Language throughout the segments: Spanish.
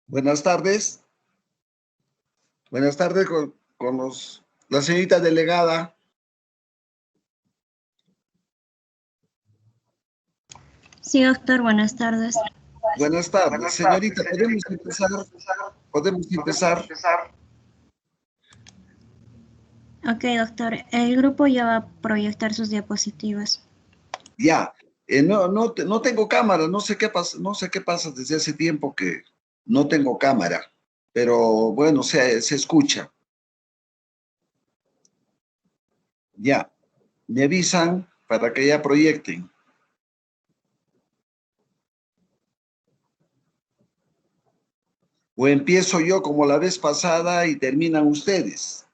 Buenas tardes. Buenas tardes con la señorita delegada. Sí, doctor, buenas tardes. Buenas tardes. Señorita, ¿podemos empezar? ¿Podemos empezar? Ok, doctor, el grupo ya va a proyectar sus diapositivas. Ya. No tengo cámara, no sé qué pasa desde hace tiempo que no tengo cámara, pero bueno, se escucha. Ya. Me avisan para que ya proyecten. O empiezo yo como la vez pasada y terminan ustedes.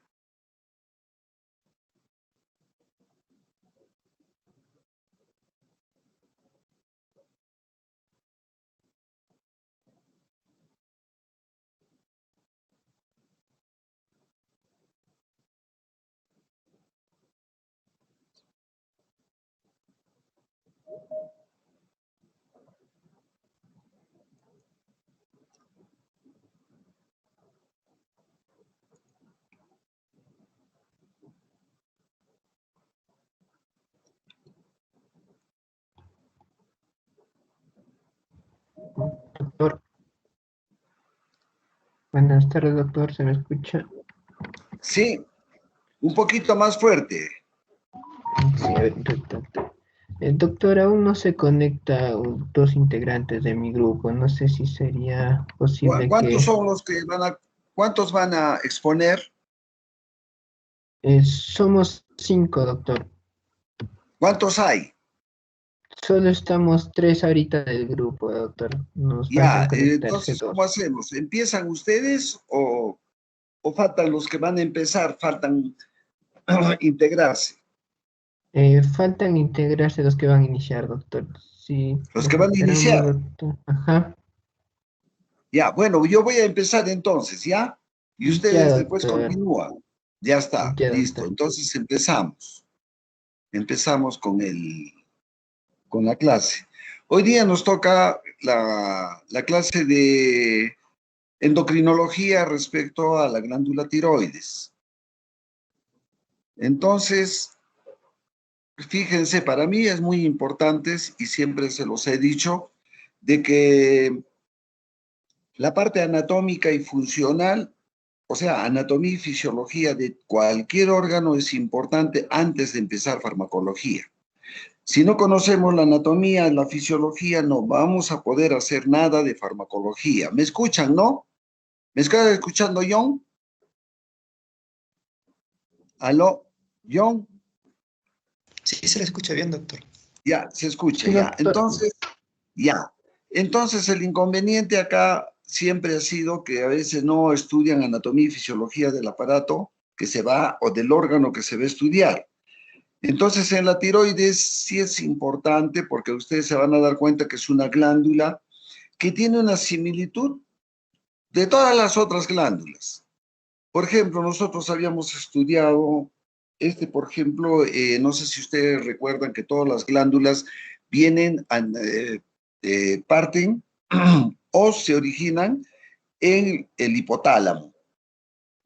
Doctor. Buenas tardes, doctor. ¿Se me escucha? Sí, un poquito más fuerte. Sí, a ver, doctor. El doctor, aún no se conecta dos integrantes de mi grupo. No sé si sería posible ¿Cuántos que... son los que cuántos van a exponer? Somos 5, doctor. ¿Cuántos hay? Solo estamos 3 ahorita del grupo, doctor. Nos faltan Ya, conectarse entonces, ¿cómo 2. hacemos? ¿Empiezan ustedes o faltan los que van a empezar? Faltan integrarse. Faltan integrarse los que van a iniciar, doctor. Si Los que nos van a esperamos, iniciar. doctor. Ajá. Ya, bueno, yo voy a empezar entonces, ¿ya? Y Ya, ustedes después doctor. continúan. Ya está, Ya, listo. doctor. Entonces empezamos. Empezamos con la clase. Hoy día nos toca la clase de endocrinología respecto a la glándula tiroides. Entonces, fíjense, para mí es muy importante y siempre se los he dicho, de que la parte anatómica y funcional, o sea, anatomía y fisiología de cualquier órgano es importante antes de empezar farmacología. Si no conocemos la anatomía, la fisiología, no vamos a poder hacer nada de farmacología. ¿Me escuchan, no? ¿Me está escuchando, John? ¿Aló? ¿John? Sí, se le escucha bien, doctor. Ya, se escucha, Sí, ya. doctor. Entonces el inconveniente acá siempre ha sido que a veces no estudian anatomía y fisiología del aparato que se va o del órgano que se va a estudiar. Entonces en la tiroides sí es importante porque ustedes se van a dar cuenta que es una glándula que tiene una similitud de todas las otras glándulas. Por ejemplo, nosotros habíamos estudiado, por ejemplo, no sé si ustedes recuerdan que todas las glándulas vienen, parten o se originan en el hipotálamo.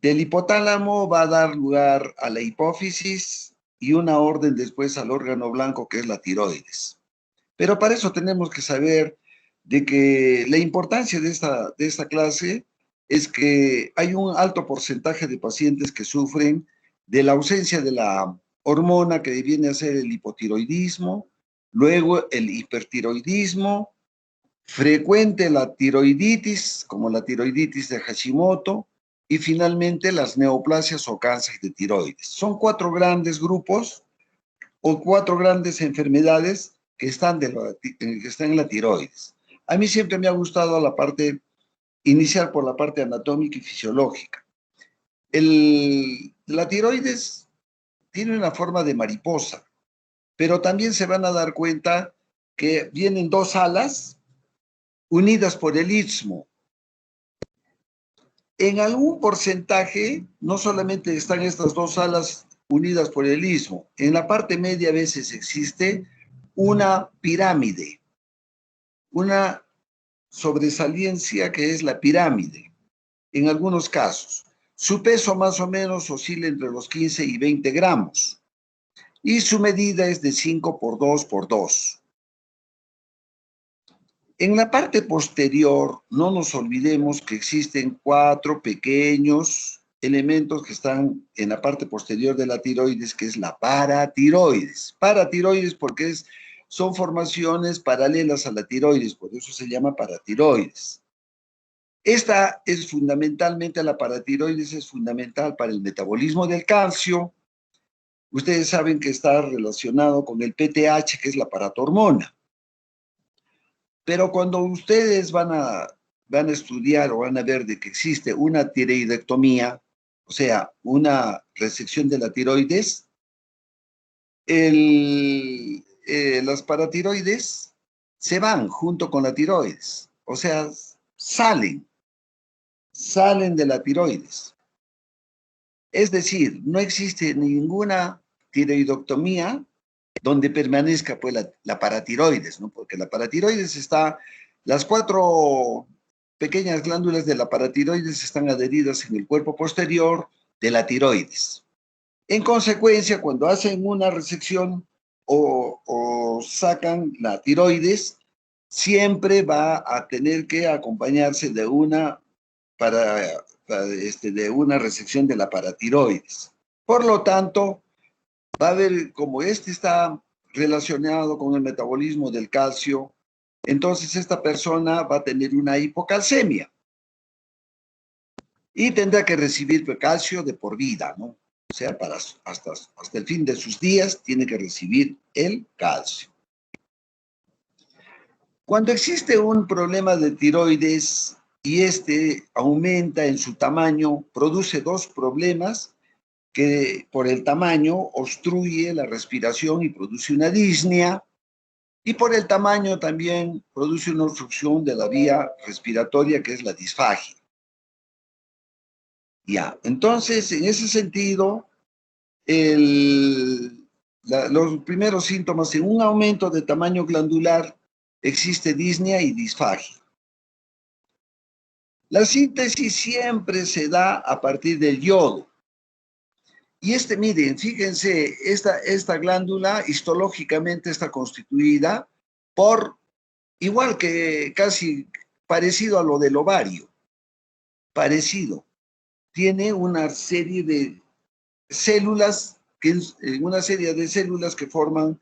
Del hipotálamo va a dar lugar a la hipófisis y una orden después al órgano blanco que es la tiroides. Pero para eso tenemos que saber de que la importancia de esta clase es que hay un alto porcentaje de pacientes que sufren de la ausencia de la hormona que viene a ser el hipotiroidismo, luego el hipertiroidismo, frecuente la tiroiditis, como la tiroiditis de Hashimoto, y finalmente las neoplasias o cáncer de tiroides. Son 4 grandes grupos o 4 grandes enfermedades que están en la tiroides. A mí siempre me ha gustado iniciar por la parte anatómica y fisiológica. La tiroides tiene una forma de mariposa, pero también se van a dar cuenta que vienen 2 alas unidas por el istmo. En algún porcentaje, no solamente están estas 2 alas unidas por el istmo, en la parte media a veces existe una pirámide, una sobresaliencia que es la pirámide, en algunos casos. Su peso más o menos oscila entre los 15 y 20 gramos y su medida es de 5 por 2 por 2. En la parte posterior, no nos olvidemos que existen 4 pequeños elementos que están en la parte posterior de la tiroides, que es la paratiroides. Paratiroides porque son formaciones paralelas a la tiroides, por eso se llama paratiroides. Esta es fundamentalmente, la paratiroides es fundamental para el metabolismo del calcio. Ustedes saben que está relacionado con el PTH, que es la paratormona. Pero cuando ustedes van a estudiar o van a ver de que existe una tiroidectomía, o sea, una resección de la tiroides, las paratiroides se van junto con la tiroides, o sea, salen de la tiroides. Es decir, no existe ninguna tiroidectomía donde permanezca pues la paratiroides, ¿no? Porque la paratiroides las 4 pequeñas glándulas de la paratiroides están adheridas en el cuerpo posterior de la tiroides. En consecuencia, cuando hacen una resección o sacan la tiroides, siempre va a tener que acompañarse de una resección de la paratiroides. Por lo tanto, va a haber, como está relacionado con el metabolismo del calcio, entonces esta persona va a tener una hipocalcemia y tendrá que recibir calcio de por vida, ¿no? O sea, hasta el fin de sus días tiene que recibir el calcio. Cuando existe un problema de tiroides y aumenta en su tamaño, produce 2 problemas que por el tamaño obstruye la respiración y produce una disnea, y por el tamaño también produce una obstrucción de la vía respiratoria, que es la disfagia. Ya, entonces, en ese sentido, los primeros síntomas, en un aumento de tamaño glandular, existe disnea y disfagia. La síntesis siempre se da a partir del yodo. Y miren, fíjense, esta glándula histológicamente está constituida igual que casi parecido a lo del ovario, parecido. Tiene una serie de células, que forman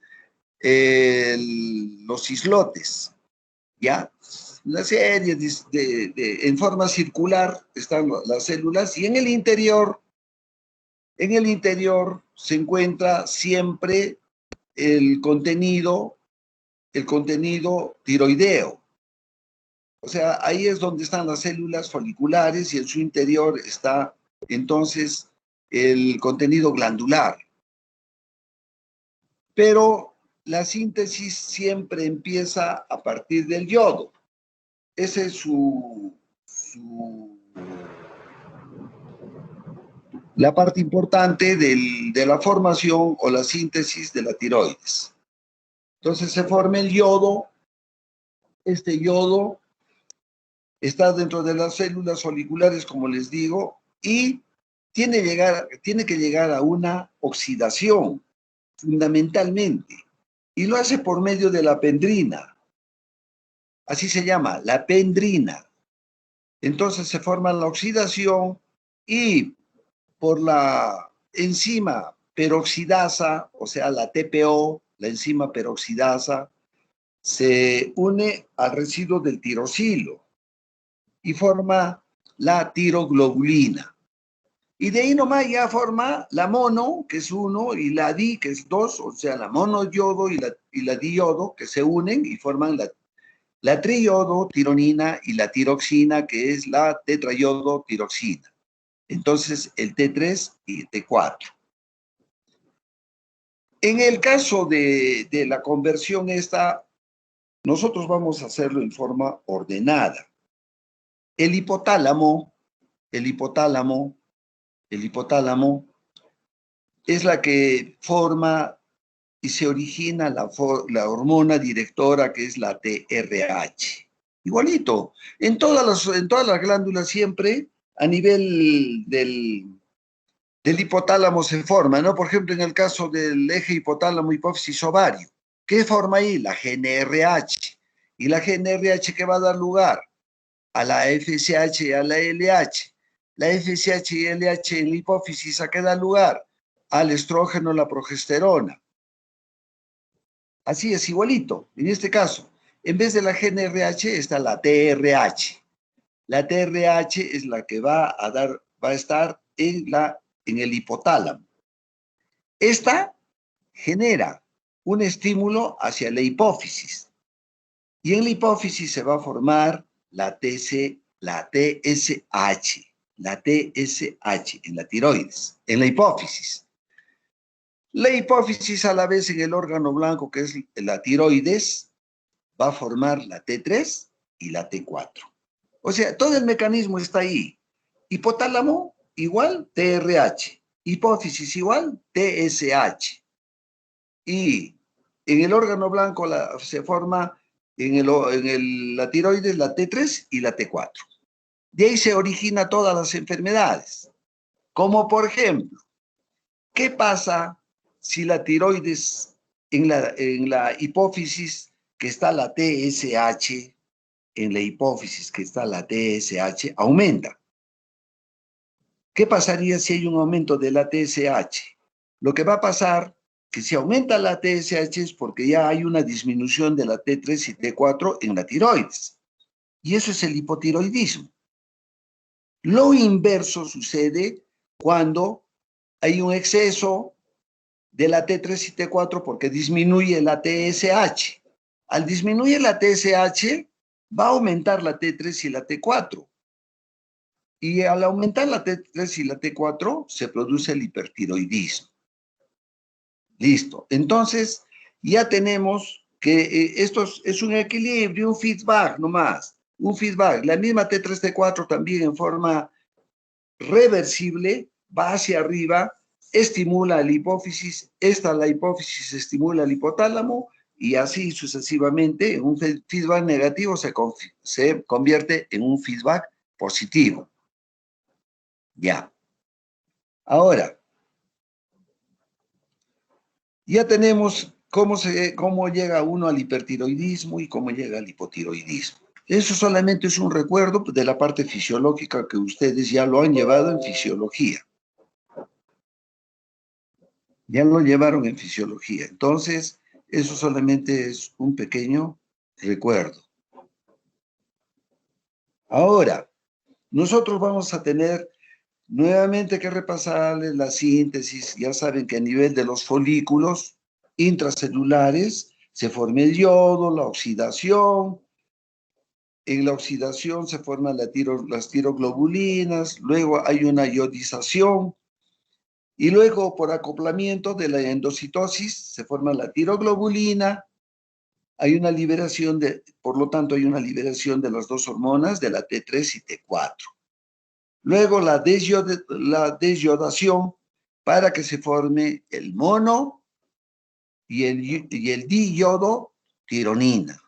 los islotes, ¿ya? Una serie en forma circular están las células, y en el interior se encuentra siempre el contenido tiroideo. O sea, ahí es donde están las células foliculares y en su interior está entonces el contenido glandular. Pero la síntesis siempre empieza a partir del yodo. Ese es la parte importante de la formación o la síntesis de la tiroides. Entonces se forma el yodo. Este yodo está dentro de las células foliculares, como les digo, y tiene que llegar a una oxidación, fundamentalmente, y lo hace por medio de la pendrina. Así se llama, la pendrina. Entonces se forma la oxidación y por la enzima peroxidasa, o sea, la TPO, la enzima peroxidasa, se une al residuo del tirosilo y forma la tiroglobulina. Y de ahí nomás ya forma la mono, que es 1, y la di, que es 2, o sea, la monoyodo y la diodo, que se unen y forman la triyodo tironina y la tiroxina, que es la tetrayodo tiroxina. Entonces, el T3 y el T4. En el caso de la conversión nosotros vamos a hacerlo en forma ordenada. El hipotálamo es la que forma y se origina la hormona directora, que es la TRH. Igualito. En todas las glándulas siempre a nivel del hipotálamo se forma, ¿no? Por ejemplo, en el caso del eje hipotálamo, hipófisis, ovario. ¿Qué forma ahí? La GNRH. Y la GNRH que va a dar lugar a la FSH y a la LH. La FSH y LH en la hipófisis, ¿a qué da lugar? Al estrógeno, la progesterona. Así es, igualito. En este caso, en vez de la GNRH está la TRH. La TRH es la que va a estar en el hipotálamo. Esta genera un estímulo hacia la hipófisis. Y en la hipófisis se va a formar la TSH, en la tiroides, en la hipófisis. La hipófisis a la vez en el órgano blanco, que es la tiroides, va a formar la T3 y la T4. O sea, todo el mecanismo está ahí. Hipotálamo igual TRH, hipófisis igual TSH. Y en el órgano blanco se forma la tiroides la T3 y la T4. De ahí se originan todas las enfermedades. Como por ejemplo, ¿qué pasa si la tiroides en la hipófisis que está la TSH, en la hipófisis que está la TSH, aumenta? ¿Qué pasaría si hay un aumento de la TSH? Lo que va a pasar que si aumenta la TSH es porque ya hay una disminución de la T3 y T4 en la tiroides. Y eso es el hipotiroidismo. Lo inverso sucede cuando hay un exceso de la T3 y T4 porque disminuye la TSH. Al disminuir la TSH, va a aumentar la T3 y la T4. Y al aumentar la T3 y la T4, se produce el hipertiroidismo. Listo. Entonces, ya tenemos que esto es un equilibrio, un feedback nomás. Un feedback. La misma T3, T4 también en forma reversible va hacia arriba, estimula la hipófisis, la hipófisis estimula el hipotálamo y así sucesivamente. En un feedback negativo se convierte en un feedback positivo. Ya. Ahora, ya tenemos cómo llega uno al hipertiroidismo y cómo llega al hipotiroidismo. Eso solamente es un recuerdo de la parte fisiológica que ustedes ya lo han llevado en fisiología. Ya lo llevaron en fisiología. Entonces, eso solamente es un pequeño recuerdo. Ahora, nosotros vamos a tener nuevamente que repasarles la síntesis. Ya saben que a nivel de los folículos intracelulares se forma el yodo, la oxidación. En la oxidación se forman las tiroglobulinas, luego hay una iodización y luego por acoplamiento de la endocitosis se forma la tiroglobulina. Hay una liberación por lo tanto hay una liberación de las dos hormonas, de la T3 y T4. Luego la desyodación para que se forme el mono y el diodotironina.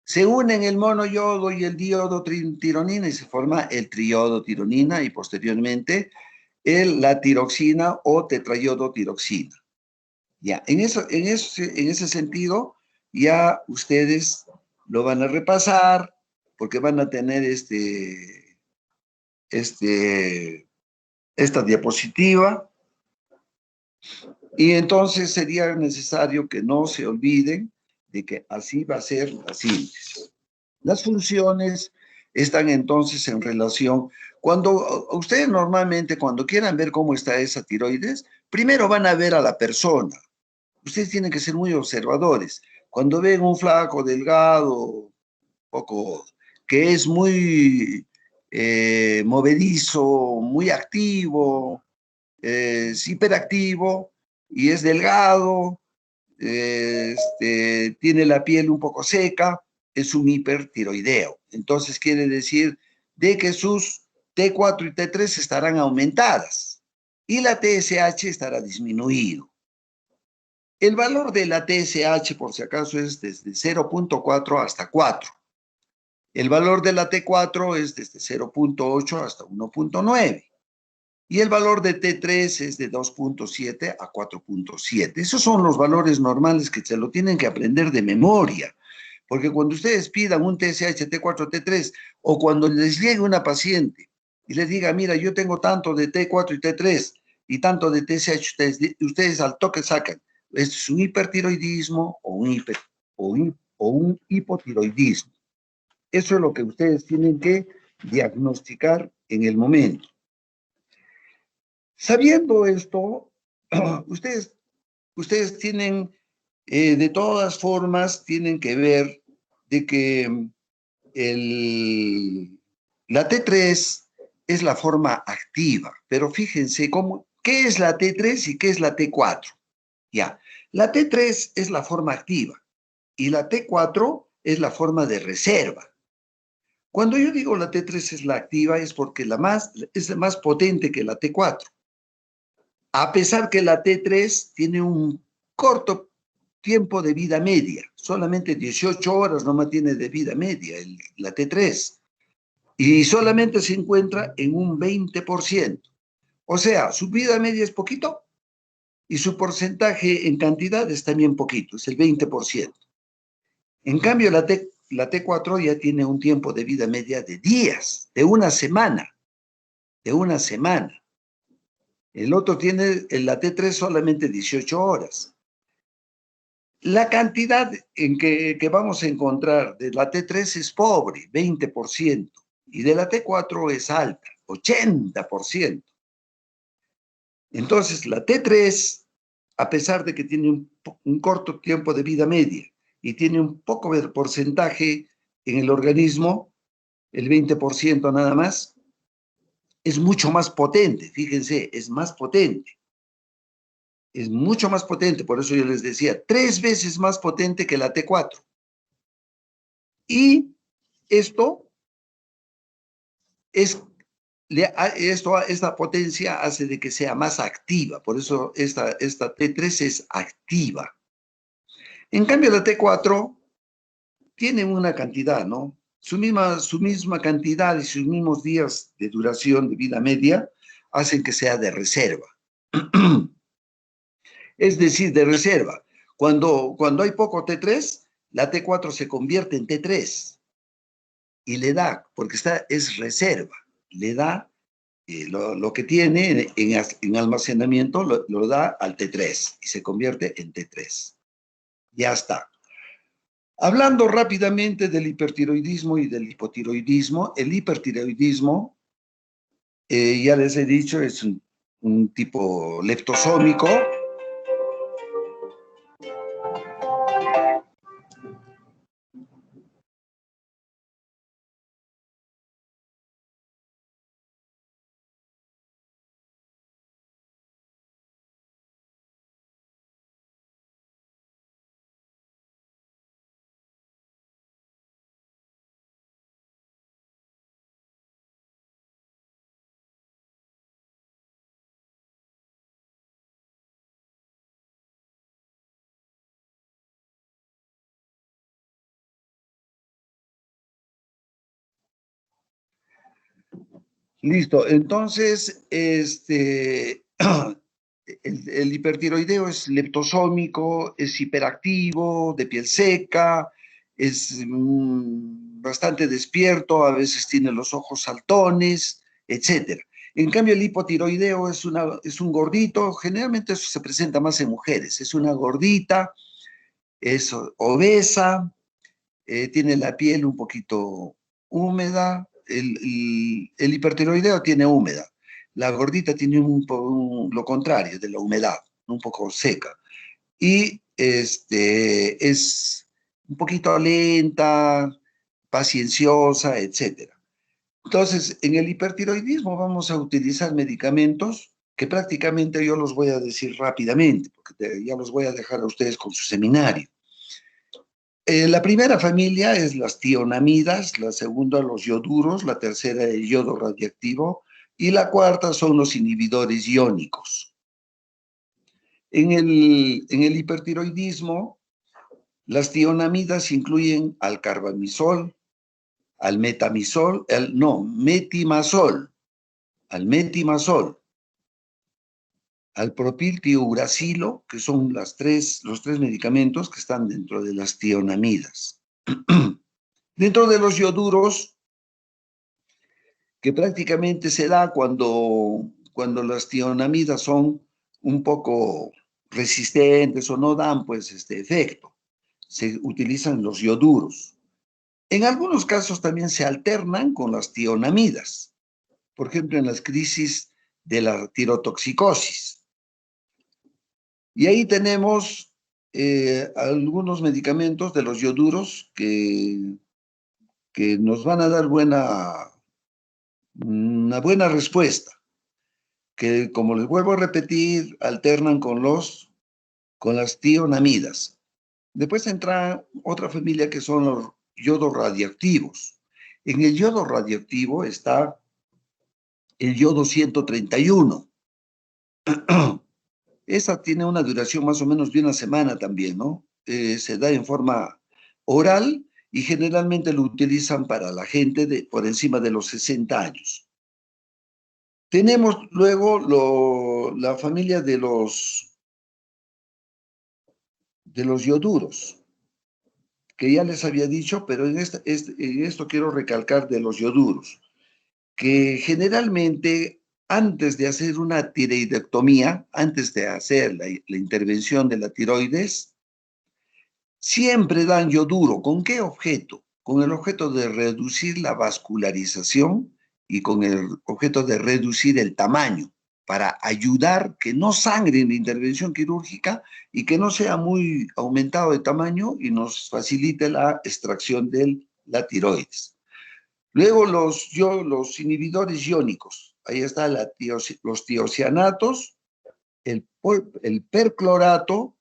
Se unen el monoyodo y el diodotironina y se forma el triodotironina y posteriormente la tiroxina o tetrayodotiroxina. Ya, en ese sentido, ya ustedes lo van a repasar porque van a tener esta diapositiva y entonces sería necesario que no se olviden de que así va a ser la síntesis. Las funciones están entonces en relación. Cuando ustedes normalmente, cuando quieran ver cómo está esa tiroides, primero van a ver a la persona. Ustedes tienen que ser muy observadores. Cuando ven un flaco, delgado, poco, que es muy movedizo, muy activo, es hiperactivo y es delgado, tiene la piel un poco seca, es un hipertiroideo. Entonces quiere decir de que sus T4 y T3 estarán aumentadas y la TSH estará disminuido. El valor de la TSH, por si acaso, es desde 0.4 hasta 4. El valor de la T4 es desde 0.8 hasta 1.9. Y el valor de T3 es de 2.7 a 4.7. Esos son los valores normales que se lo tienen que aprender de memoria. Porque cuando ustedes pidan un TSH, T4, T3, o cuando les llegue una paciente y les diga, mira, yo tengo tanto de T4 y T3 y tanto de TSH, ustedes al toque sacan, ¿esto es un hipertiroidismo o un hipotiroidismo? Eso es lo que ustedes tienen que diagnosticar en el momento. Sabiendo esto, ustedes tienen, de todas formas, tienen que ver de que la T3 es la forma activa, pero fíjense qué es la T3 y qué es la T4. Ya, la T3 es la forma activa y la T4 es la forma de reserva. Cuando yo digo la T3 es la activa es porque es más potente que la T4. A pesar que la T3 tiene un corto tiempo de vida media, solamente 18 horas nomás tiene de vida media la T3, y solamente se encuentra en un 20%. O sea, su vida media es poquito y su porcentaje en cantidad es también poquito, es el 20%. En cambio, la T4 ya tiene un tiempo de vida media de días, de una semana. El otro tiene, la T3 solamente 18 horas. La cantidad que vamos a encontrar de la T3 es pobre, 20%, y de la T4 es alta, 80%. Entonces, la T3, a pesar de que tiene un corto tiempo de vida media y tiene un poco de porcentaje en el organismo, el 20% nada más, es mucho más potente, fíjense, es más potente. Es mucho más potente, por eso yo les decía, 3 veces más potente que la T4. Y esta potencia hace de que sea más activa, por eso esta T3 es activa. En cambio, la T4 tiene una cantidad, ¿no? Su misma cantidad y sus mismos días de duración de vida media hacen que sea de reserva. Es decir, de reserva. Cuando hay poco T3, la T4 se convierte en T3 y le da, porque es reserva, le da lo que tiene en almacenamiento, lo da al T3 y se convierte en T3. Ya está. Hablando rápidamente del hipertiroidismo y del hipotiroidismo, el hipertiroidismo, ya les he dicho, es un tipo leptosómico. Listo, entonces, el hipertiroideo es leptosómico, es hiperactivo, de piel seca, es bastante despierto, a veces tiene los ojos saltones, etc. En cambio, el hipotiroideo es un gordito, generalmente eso se presenta más en mujeres, es una gordita, es obesa, tiene la piel un poquito húmeda, el hipertiroideo tiene húmeda, la gordita tiene lo contrario de la humedad, un poco seca. Y es un poquito lenta, pacienciosa, etc. Entonces, en el hipertiroidismo vamos a utilizar medicamentos que prácticamente yo los voy a decir rápidamente, porque ya los voy a dejar a ustedes con su seminario. La primera familia es las tionamidas, la segunda los ioduros, la tercera el yodo radiactivo y la cuarta son los inhibidores iónicos. En el hipertiroidismo, las tionamidas incluyen al carbamisol, al metimazol, al propiltiuracilo, que son los tres medicamentos que están dentro de las tionamidas. Dentro de los ioduros, que prácticamente se da cuando las tionamidas son un poco resistentes o no dan pues este efecto, se utilizan los ioduros. En algunos casos también se alternan con las tionamidas, por ejemplo en las crisis de la tirotoxicosis. Y ahí tenemos algunos medicamentos de los ioduros que nos van a dar una buena respuesta, que como les vuelvo a repetir, alternan con las tionamidas. Después entra otra familia que son los yodos radioactivos. En el yodo radioactivo está el yodo 131. Esa tiene una duración más o menos de una semana también, ¿no? Se da en forma oral y generalmente lo utilizan para la gente por encima de los 60 años. Tenemos luego la familia de los ioduros, que ya les había dicho, pero en esto quiero recalcar de los ioduros, que generalmente antes de hacer una tiroidectomía, antes de hacer la intervención de la tiroides, siempre dan yoduro. ¿Con qué objeto? Con el objeto de reducir la vascularización y con el objeto de reducir el tamaño, para ayudar que no sangre en la intervención quirúrgica y que no sea muy aumentado de tamaño y nos facilite la extracción de la tiroides. Luego los inhibidores iónicos. Ahí está los tiocianatos, el perclorato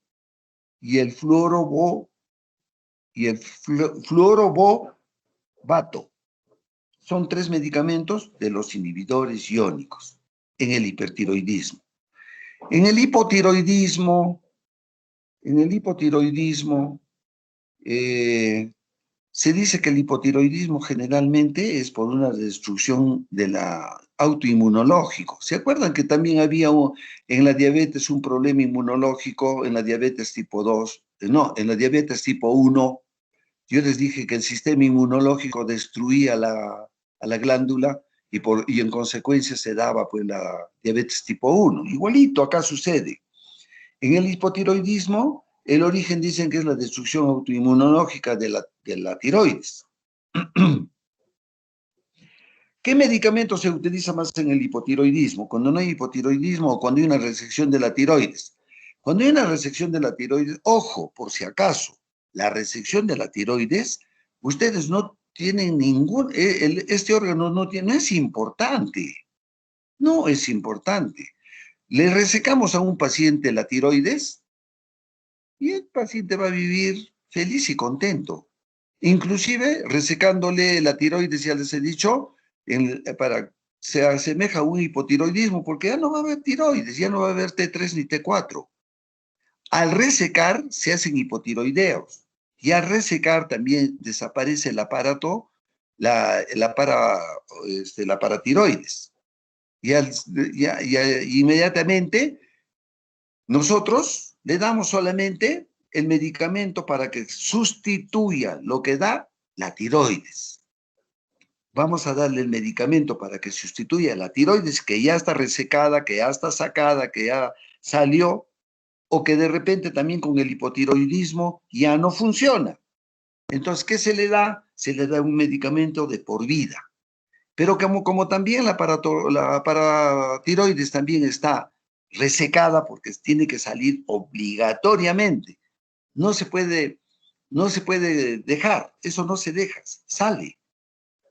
y el fluorobobato. Son tres medicamentos de los inhibidores iónicos en el hipertiroidismo. En el hipotiroidismo, se dice que el hipotiroidismo generalmente es por una destrucción de la autoinmunológico. ¿Se acuerdan que también había en la diabetes un problema inmunológico, en la diabetes tipo 2? No, en la diabetes tipo 1, yo les dije que el sistema inmunológico destruía a la glándula y en consecuencia se daba pues la diabetes tipo 1. Igualito acá sucede. En el hipotiroidismo, el origen dicen que es la destrucción autoinmunológica de la tiroides. ¿Qué medicamento se utiliza más en el hipotiroidismo? Cuando no hay hipotiroidismo o cuando hay una resección de la tiroides. Cuando hay una resección de la tiroides, ojo, por si acaso, la resección de la tiroides, ustedes no tienen este órgano no es importante. No es importante. Le resecamos a un paciente la tiroides y el paciente va a vivir feliz y contento. Inclusive resecándole la tiroides, ya les he dicho, se asemeja a un hipotiroidismo, porque ya no va a haber tiroides, ya no va a haber T3 ni T4. Al resecar se hacen hipotiroideos, y al resecar también desaparece el aparato, la paratiroides. Y inmediatamente nosotros le damos solamente el medicamento para que sustituya lo que da la tiroides. Vamos a darle el medicamento para que sustituya la tiroides que ya está resecada, que ya está sacada, que ya salió, o que de repente también con el hipotiroidismo ya no funciona. Entonces, ¿qué se le da? Se le da un medicamento de por vida. Pero como también la paratiroides también está resecada porque tiene que salir obligatoriamente. No se puede dejar, eso no se deja, sale.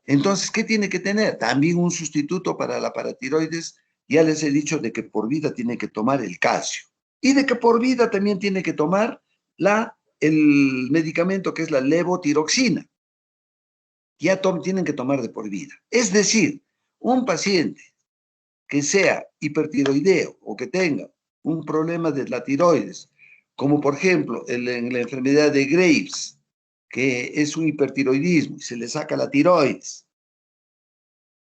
Entonces, ¿qué tiene que tener? También un sustituto para la paratiroides. Ya les he dicho de que por vida tiene que tomar el calcio. Y de que por vida también tiene que tomar el medicamento que es la levotiroxina. Ya tienen que tomar de por vida. Es decir, un paciente que sea hipertiroideo o que tenga un problema de la tiroides, como por ejemplo en la enfermedad de Graves, que es un hipertiroidismo y se le saca la tiroides.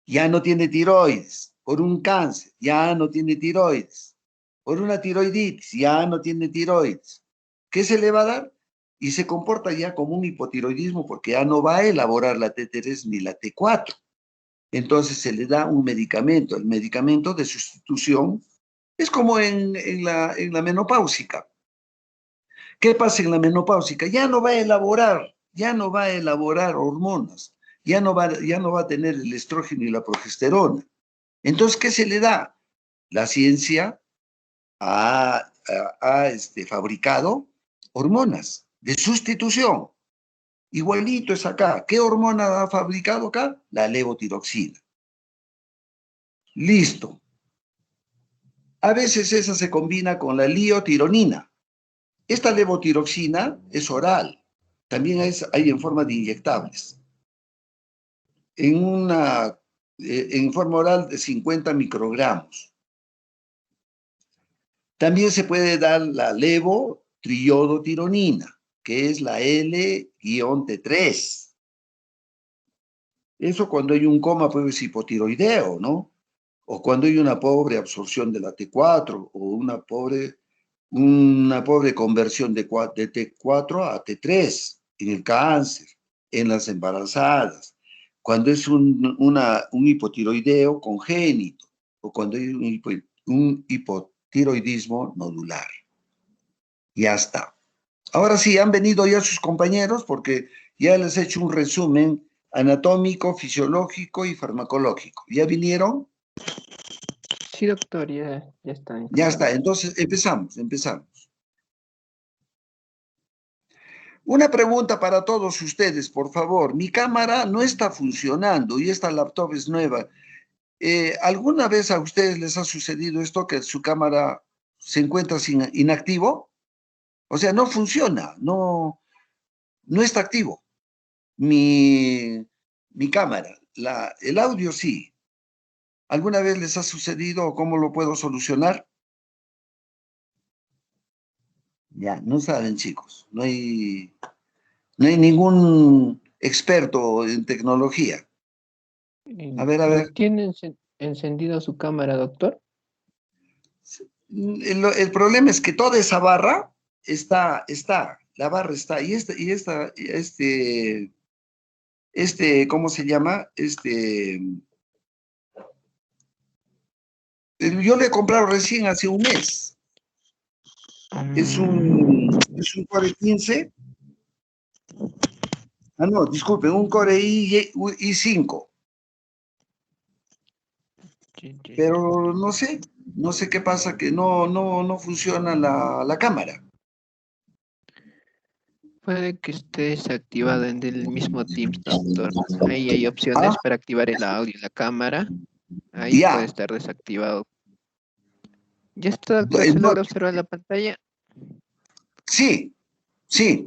Ya no tiene tiroides. Por un cáncer, ya no tiene tiroides. Por una tiroiditis, ya no tiene tiroides. ¿Qué se le va a dar? Y se comporta ya como un hipotiroidismo porque ya no va a elaborar la T3 ni la T4. Entonces se le da un medicamento. El medicamento de sustitución es como en la menopáusica. ¿Qué pasa en la menopáusica? Ya no va a elaborar hormonas, ya no va a tener el estrógeno y la progesterona. Entonces, ¿qué se le da? La ciencia ha fabricado hormonas de sustitución. Igualito es acá. ¿Qué hormona ha fabricado acá? La levotiroxina. Listo. A veces esa se combina con la liotironina. Esta levotiroxina es oral. También hay en forma de inyectables. En forma oral de 50 microgramos. También se puede dar la levotriodotironina, que es la L-T3. Eso cuando hay un coma, pues es hipotiroideo, ¿no? O cuando hay una pobre absorción de la T4 o una pobre conversión de T4 a T3 en el cáncer, en las embarazadas, cuando es un hipotiroideo congénito o cuando hay un hipotiroidismo nodular. Ya está. Ahora sí, han venido ya sus compañeros porque ya les he hecho un resumen anatómico, fisiológico y farmacológico. ¿Ya vinieron? Sí, doctor, ya está. Ya está, entonces empezamos. Una pregunta para todos ustedes, por favor. Mi cámara no está funcionando y esta laptop es nueva. ¿Alguna vez a ustedes les ha sucedido esto, que su cámara se encuentra inactivo? O sea, no funciona, no está activo. Mi cámara, el audio sí. ¿Alguna vez les ha sucedido o cómo lo puedo solucionar? Ya, no saben, chicos. No hay ningún experto en tecnología. A ver, a ¿No ver. tiene encendido su cámara, doctor? El problema es que toda esa barra está, la barra está, ¿cómo se llama? Yo le he comprado recién hace un mes. Es un Core 15. Ah, no, disculpen, un Core i5. Pero no sé qué pasa, que no funciona la cámara. Puede que esté desactivado en el mismo Teams, doctor. Ahí hay opciones para activar el audio y la cámara. Ahí puede Ya. estar desactivado. ¿Ya está, doctor? ¿Se logra observar la pantalla? Sí. Ya.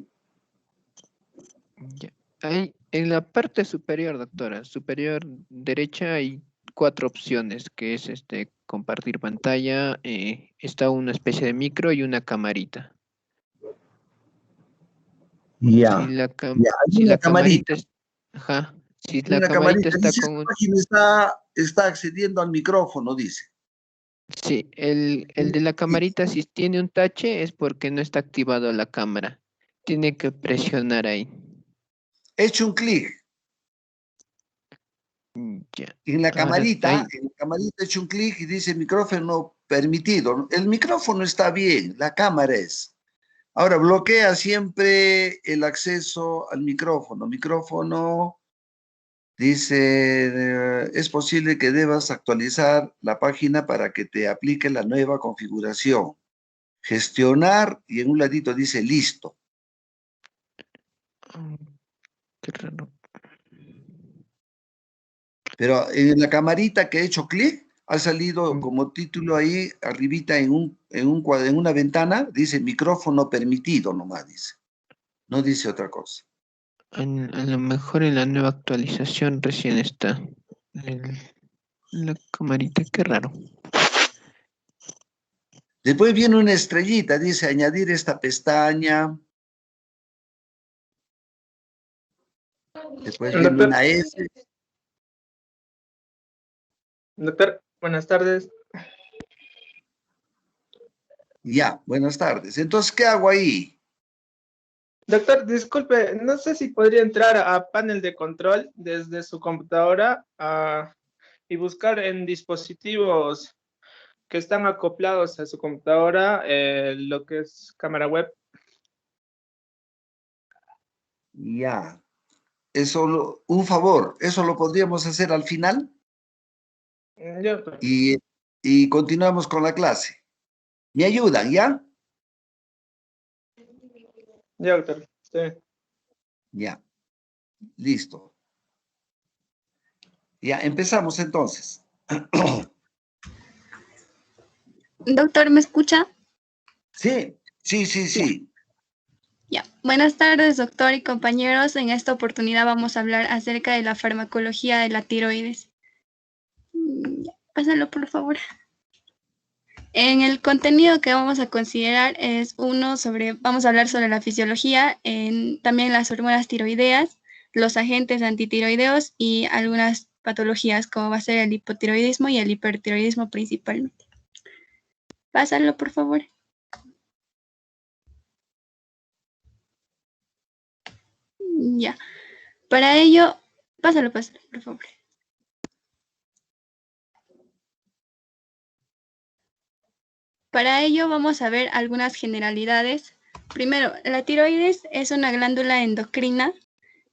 Ahí, en la parte superior, doctora, superior derecha, hay 4 opciones, que es compartir pantalla, está una especie de micro y una camarita. Ya. Si la, cam- Ya, hay si una la camarita camarita. es- ajá, si Hay la una camarita camarita. está Dice, con esta página está accediendo al micrófono, dice. sí, el de la camarita, si tiene un tache, es porque no está activado la cámara. Tiene que presionar ahí. He hecho un clic Ya. en la Ahora camarita, ahí, he hecho un clic y dice micrófono permitido. El micrófono está bien, la cámara es. Ahora, bloquea siempre el acceso al micrófono. Micrófono, dice, es posible que debas actualizar la página para que te aplique la nueva configuración. Gestionar, y en un ladito dice listo. qué raro. Pero en la camarita que he hecho clic, ha salido como título ahí, arribita en una ventana, dice micrófono permitido nomás, dice. No dice otra cosa. A lo mejor en la nueva actualización recién está. el- la camarita, qué raro. Después viene una estrellita, dice añadir esta pestaña. Después viene Doctor, una S. doctor, buenas tardes. Ya, buenas tardes. Entonces, ¿qué hago ahí? Doctor, disculpe, no sé si podría entrar a panel de control desde su computadora y buscar en dispositivos que están acoplados a su computadora lo que es cámara web. Ya. Un favor, eso lo podríamos hacer al final Ya, doctor. y continuamos con la clase. ¿Me ayudan, ya? Ya, doctor. Sí. Ya. Listo. Ya, empezamos entonces. Doctor, ¿me escucha? Sí, sí, sí, sí. Ya. Buenas tardes, doctor y compañeros. En esta oportunidad vamos a hablar acerca de la farmacología de la tiroides. Ya, pásalo, por favor. En el contenido que vamos a considerar vamos a hablar sobre la fisiología, también las hormonas tiroideas, los agentes antitiroideos y algunas patologías como va a ser el hipotiroidismo y el hipertiroidismo principalmente. Pásalo, por favor. Ya. Para ello, pásalo, por favor. Para ello vamos a ver algunas generalidades. Primero, la tiroides es una glándula endocrina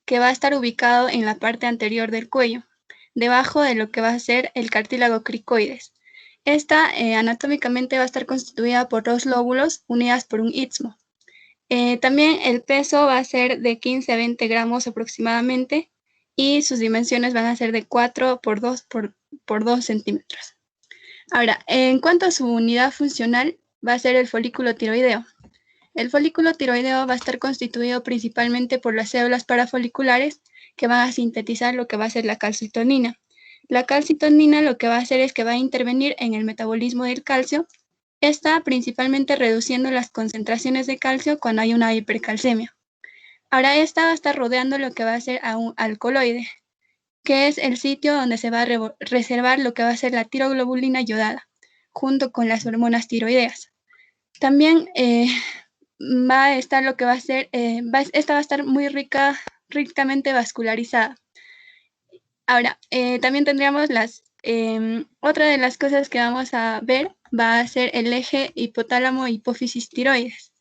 que va a estar ubicado en la parte anterior del cuello, debajo de lo que va a ser el cartílago cricoides. Esta anatómicamente va a estar constituida por dos lóbulos unidas por un istmo. También el peso va a ser de 15 a 20 gramos aproximadamente y sus dimensiones van a ser de 4 por 2 por 2 centímetros. Ahora, en cuanto a su unidad funcional, va a ser el folículo tiroideo. El folículo tiroideo va a estar constituido principalmente por las células parafoliculares que van a sintetizar lo que va a ser la calcitonina. La calcitonina lo que va a hacer es que va a intervenir en el metabolismo del calcio, esta principalmente reduciendo las concentraciones de calcio cuando hay una hipercalcemia. Ahora, esta va a estar rodeando lo que va a ser a un alcaloide, que es el sitio donde se va a reservar lo que va a ser la tiroglobulina yodada, junto con las hormonas tiroideas. También va a estar lo que va a ser, esta va a estar muy ricamente vascularizada. Ahora, también tendríamos otra de las cosas que vamos a ver va a ser el eje hipotálamo-hipófisis tiroides.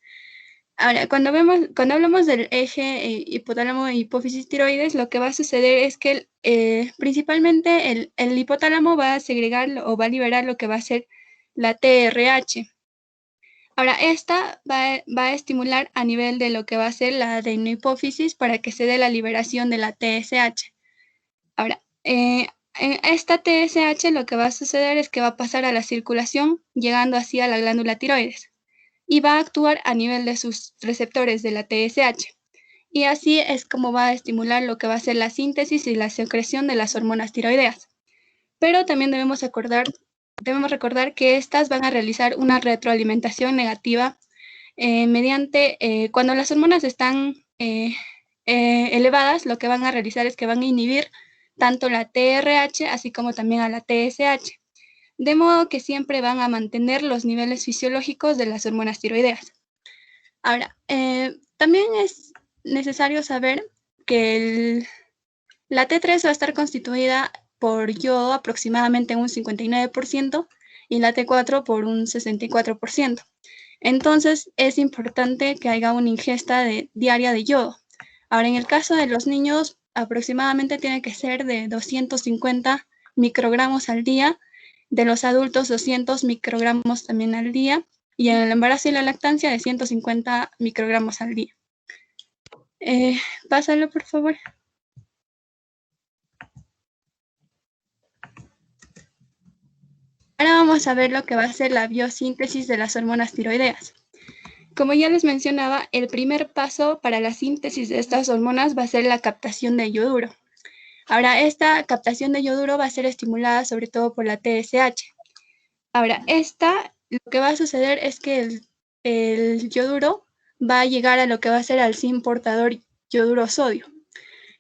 Ahora, cuando hablamos del eje hipotálamo-hipófisis tiroides, lo que va a suceder es que principalmente el hipotálamo va a segregar o va a liberar lo que va a ser la TRH. Ahora, esta va a estimular a nivel de lo que va a ser la adenohipófisis para que se dé la liberación de la TSH. Ahora, en esta TSH lo que va a suceder es que va a pasar a la circulación, llegando así a la glándula tiroides, y va a actuar a nivel de sus receptores de la TSH. Y así es como va a estimular lo que va a ser la síntesis y la secreción de las hormonas tiroideas. Pero también debemos recordar que estas van a realizar una retroalimentación negativa mediante, cuando las hormonas están elevadas, lo que van a realizar es que van a inhibir tanto la TRH así como también a la TSH, de modo que siempre van a mantener los niveles fisiológicos de las hormonas tiroideas. Ahora, también es necesario saber que la T3 va a estar constituida por yodo aproximadamente un 59% y la T4 por un 64%. Entonces, es importante que haya una ingesta diaria de yodo. Ahora, en el caso de los niños, aproximadamente tiene que ser de 250 microgramos al día, de los adultos 200 microgramos también al día, y en el embarazo y la lactancia de 150 microgramos al día. Pásalo, por favor. Ahora vamos a ver lo que va a ser la biosíntesis de las hormonas tiroideas. Como ya les mencionaba, el primer paso para la síntesis de estas hormonas va a ser la captación de yoduro. Ahora, esta captación de yoduro va a ser estimulada sobre todo por la TSH. Ahora, lo que va a suceder es que el yoduro va a llegar a lo que va a ser al zinc portador yoduro sodio.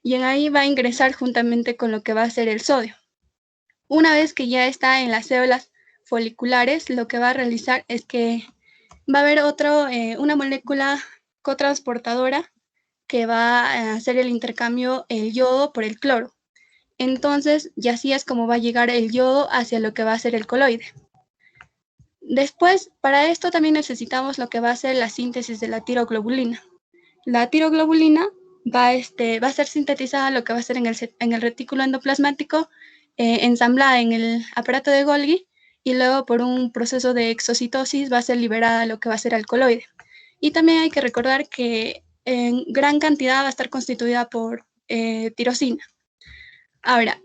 y en ahí va a ingresar juntamente con lo que va a ser el sodio. Una vez que ya está en las células foliculares, lo que va a realizar es que va a haber una molécula cotransportadora que va a hacer el intercambio el yodo por el cloro. Entonces, y así es como va a llegar el yodo hacia lo que va a ser el coloide. Después, para esto también necesitamos lo que va a ser la síntesis de la tiroglobulina. La tiroglobulina va a ser sintetizada lo que va a ser en el retículo endoplasmático, ensamblada en el aparato de Golgi, y luego por un proceso de exocitosis va a ser liberada lo que va a ser el coloide. Y también hay que recordar que en gran cantidad va a estar constituida por tirosina. Ahora,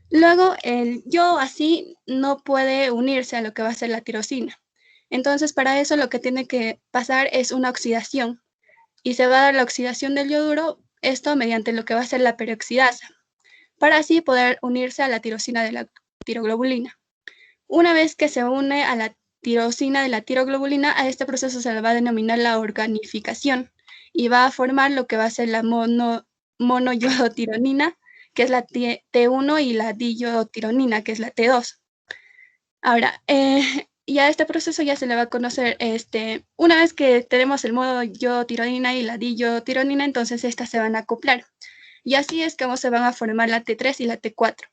luego el yodo así no puede unirse a lo que va a ser la tirosina. Entonces, para eso lo que tiene que pasar es una oxidación. Y se va a dar la oxidación del yoduro, esto mediante lo que va a ser la peroxidasa, para así poder unirse a la tirosina de la tiroglobulina. Una vez que se une a la tirosina de la tiroglobulina, a este proceso se le va a denominar la organificación y va a formar lo que va a ser la monoyodotironina, que es la T1, y la diyodotironina, que es la T2. Ahora, y a este proceso ya se le va a conocer, una vez que tenemos el monoyodotironina y la diyodotironina, entonces estas se van a acoplar. Y así es como se van a formar la T3 y la T4.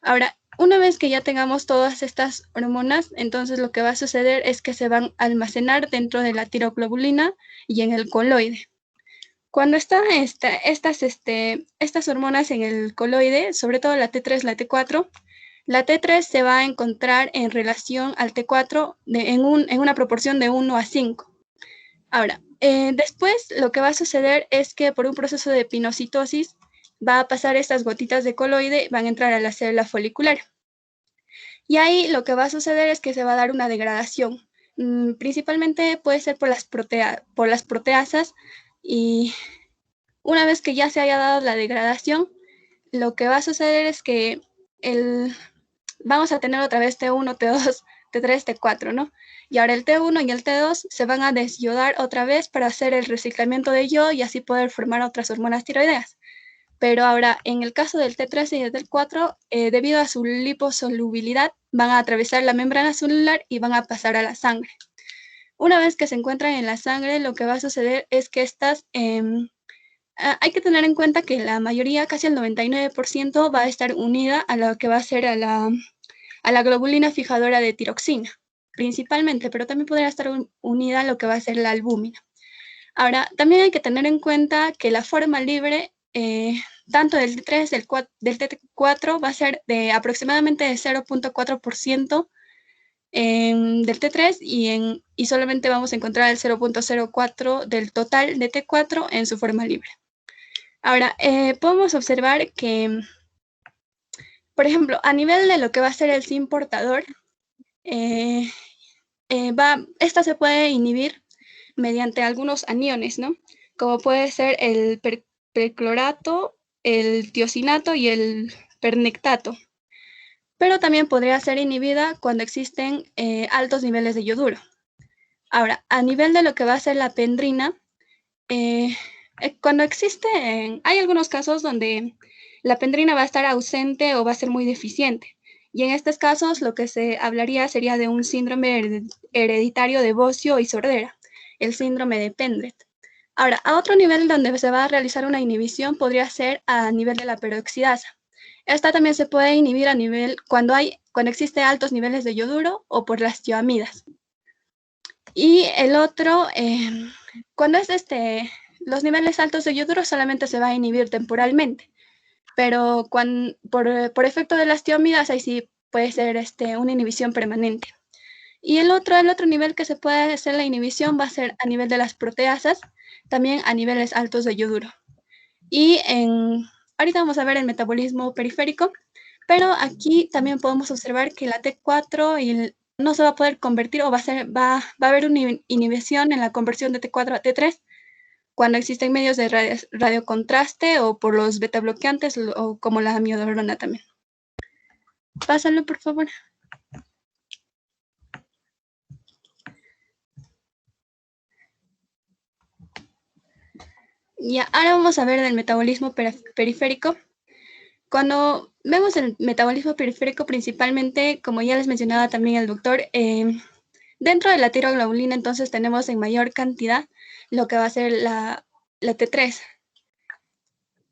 Ahora, una vez que ya tengamos todas estas hormonas, entonces lo que va a suceder es que se van a almacenar dentro de la tiroglobulina y en el coloide. Cuando están estas hormonas en el coloide, sobre todo la T3, la T3 se va a encontrar en relación al T4 en una proporción de 1 a 5. Ahora, después lo que va a suceder es que por un proceso de pinocitosis va a pasar estas gotitas de coloide, van a entrar a la célula folicular. Y ahí lo que va a suceder es que se va a dar una degradación. Principalmente puede ser por las proteasas, y una vez que ya se haya dado la degradación, lo que va a suceder es que vamos a tener otra vez T1, T2, T3, T4, ¿no? Y ahora el T1 y el T2 se van a desyodar otra vez para hacer el reciclamiento de yodo y así poder formar otras hormonas tiroideas. Pero ahora, en el caso del T3 y del T4, debido a su liposolubilidad, van a atravesar la membrana celular y van a pasar a la sangre. Una vez que se encuentran en la sangre, lo que va a suceder es que estas... hay que tener en cuenta que la mayoría, casi el 99%, va a estar unida a lo que va a ser a la globulina fijadora de tiroxina, principalmente, pero también podría estar unida a lo que va a ser la albúmina. Ahora, también hay que tener en cuenta que la forma libre, tanto del T3 del T4, va a ser de aproximadamente de 0.4% del T3 y solamente vamos a encontrar el 0.04 del total de T4 en su forma libre. Ahora, podemos observar que, por ejemplo, a nivel de lo que va a ser el SIN portador, esta se puede inhibir mediante algunos aniones, ¿no? Como puede ser el perclorato, el tiosinato y el pernectato. Pero también podría ser inhibida cuando existen altos niveles de yoduro. Ahora, a nivel de lo que va a ser la pendrina, cuando hay algunos casos donde la pendrina va a estar ausente o va a ser muy deficiente. Y en estos casos lo que se hablaría sería de un síndrome hereditario de bocio y sordera, el síndrome de Pendret. Ahora, a otro nivel donde se va a realizar una inhibición podría ser a nivel de la peroxidasa. Esta también se puede inhibir a nivel cuando existe altos niveles de yoduro o por las tioamidas. Y el otro, cuando es los niveles altos de yoduro solamente se va a inhibir temporalmente, pero por efecto de las tioamidas ahí sí puede ser una inhibición permanente. Y el otro nivel que se puede hacer la inhibición va a ser a nivel de las proteasas, también a niveles altos de yoduro. Y ahorita vamos a ver el metabolismo periférico, pero aquí también podemos observar que la T4 no se va a poder convertir o va a haber una inhibición en la conversión de T4 a T3 cuando existen medios de radiocontraste o por los betabloqueantes o como la amiodarona también. Pásalo, por favor. Ya, ahora vamos a ver del metabolismo periférico. Cuando vemos el metabolismo periférico, principalmente, como ya les mencionaba también el doctor, dentro de la tiroglobulina, entonces tenemos en mayor cantidad lo que va a ser la T3.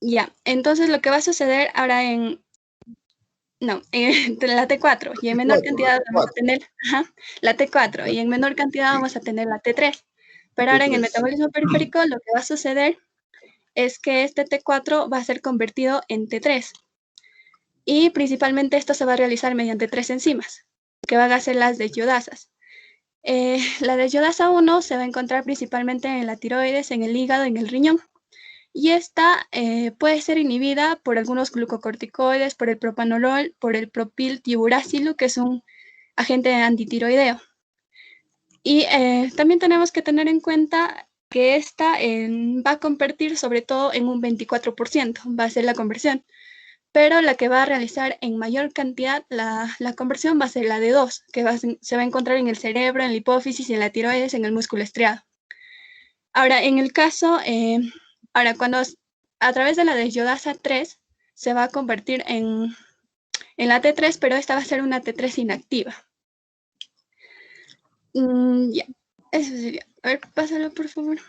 Ya, entonces lo que va a suceder ahora en la T4, y en menor cantidad vamos a tener la T4, y en menor cantidad vamos a tener la T3. Pero ahora en el metabolismo periférico lo que va a suceder es que este T4 va a ser convertido en T3. Y principalmente esto se va a realizar mediante 3 enzimas, que van a ser las desyodasas. La desyodasa 1 se va a encontrar principalmente en la tiroides, en el hígado, en el riñón. Y esta puede ser inhibida por algunos glucocorticoides, por el propanolol, por el propiltiuracilo, que es un agente antitiroideo. Y también tenemos que tener en cuenta que esta va a convertir sobre todo en un 24%, va a ser la conversión. Pero la que va a realizar en mayor cantidad la conversión va a ser la de 2, que se va a encontrar en el cerebro, en la hipófisis y en la tiroides, en el músculo estriado. Ahora, en el caso, cuando a través de la desyodasa 3 se va a convertir en la T3, pero esta va a ser una T3 inactiva. Ya, eso sería. A ver, pásalo, por favor.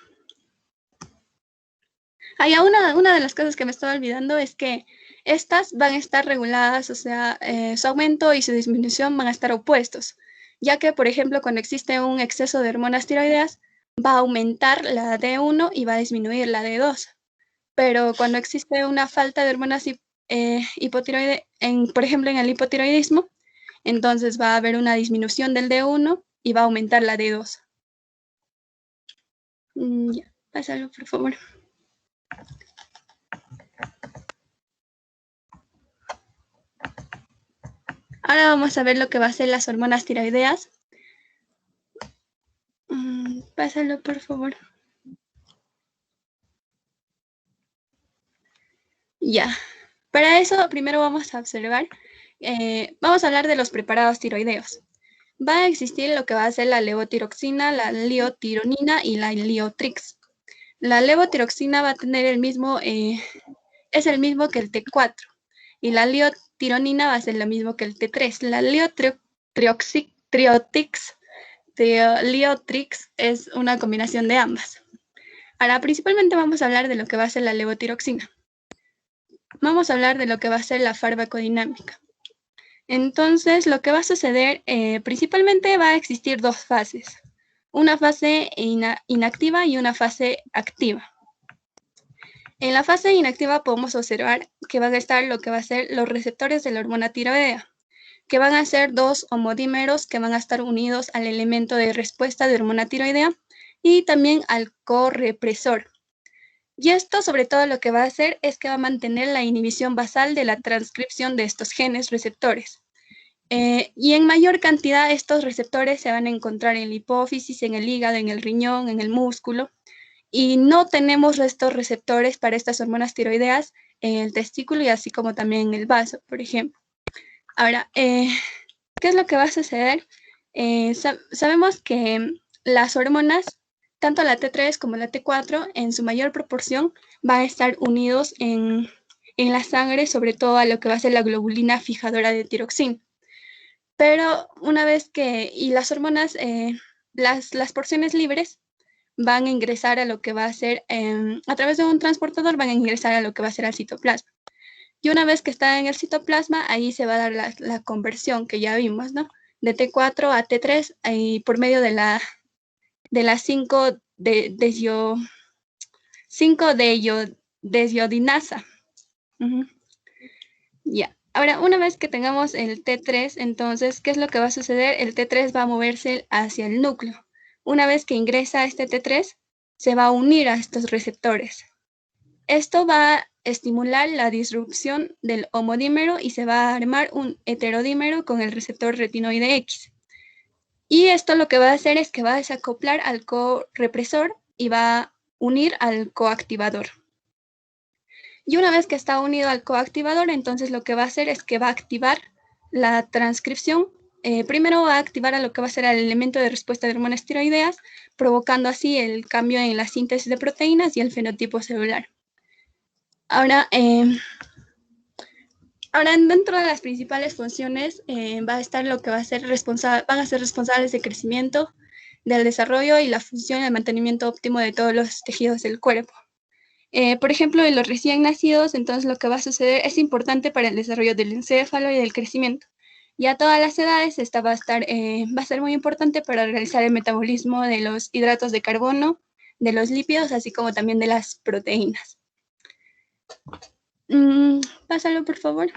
Una de las cosas que me estaba olvidando es que estas van a estar reguladas, o sea, su aumento y su disminución van a estar opuestos, ya que, por ejemplo, cuando existe un exceso de hormonas tiroideas, va a aumentar la D1 y va a disminuir la D2. Pero cuando existe una falta de hormonas hipotiroides, por ejemplo, en el hipotiroidismo, entonces va a haber una disminución del D1 y va a aumentar la D2. Ya, pásalo, por favor. Ahora vamos a ver lo que va a ser las hormonas tiroideas. Pásalo, por favor. Ya. Para eso, primero vamos a observar, vamos a hablar de los preparados tiroideos. Va a existir lo que va a ser la levotiroxina, la liotironina y la liotrix. La levotiroxina va a tener es el mismo que el T4. Y la liotironina va a ser lo mismo que el T3. La liotrix es una combinación de ambas. Ahora, principalmente vamos a hablar de lo que va a ser la levotiroxina. Vamos a hablar de lo que va a ser la farmacodinámica. Entonces, lo que va a suceder, principalmente va a existir dos fases. Una fase inactiva y una fase activa. En la fase inactiva podemos observar que van a estar lo que va a ser los receptores de la hormona tiroidea, que van a ser 2 homodímeros que van a estar unidos al elemento de respuesta de hormona tiroidea y también al correpresor. Y esto sobre todo lo que va a hacer es que va a mantener la inhibición basal de la transcripción de estos genes receptores. Y en mayor cantidad estos receptores se van a encontrar en la hipófisis, en el hígado, en el riñón, en el músculo. Y no tenemos estos receptores para estas hormonas tiroideas en el testículo y así como también en el vaso, por ejemplo. Ahora, ¿qué es lo que va a suceder? Sabemos que las hormonas, tanto la T3 como la T4, en su mayor proporción, van a estar unidos en la sangre, sobre todo a lo que va a ser la globulina fijadora de tiroxina. Pero una vez y las hormonas, las porciones libres, van a ingresar a lo que va a ser, a través de un transportador, van a ingresar a lo que va a ser al citoplasma. Y una vez que está en el citoplasma, ahí se va a dar la conversión que ya vimos, ¿no? De T4 a T3, ahí por medio de la 5 deshiodinasa. Ya. Ahora, una vez que tengamos el T3, entonces, ¿qué es lo que va a suceder? El T3 va a moverse hacia el núcleo. Una vez que ingresa este T3, se va a unir a estos receptores. Esto va a estimular la disrupción del homodímero y se va a armar un heterodímero con el receptor retinoide X. Y esto lo que va a hacer es que va a desacoplar al correpresor y va a unir al coactivador. Y una vez que está unido al coactivador, entonces lo que va a hacer es que va a activar la transcripción. Primero va a activar a lo que va a ser el elemento de respuesta de hormonas tiroideas provocando así el cambio en la síntesis de proteínas y el fenotipo celular. Ahora, dentro de las principales funciones va a estar lo que van a ser responsables de crecimiento, del desarrollo y la función y el mantenimiento óptimo de todos los tejidos del cuerpo. Por ejemplo, en los recién nacidos, entonces lo que va a suceder es importante para el desarrollo del encéfalo y del crecimiento. Y a todas las edades, esta va a ser muy importante para realizar el metabolismo de los hidratos de carbono, de los lípidos, así como también de las proteínas. Pásalo, por favor.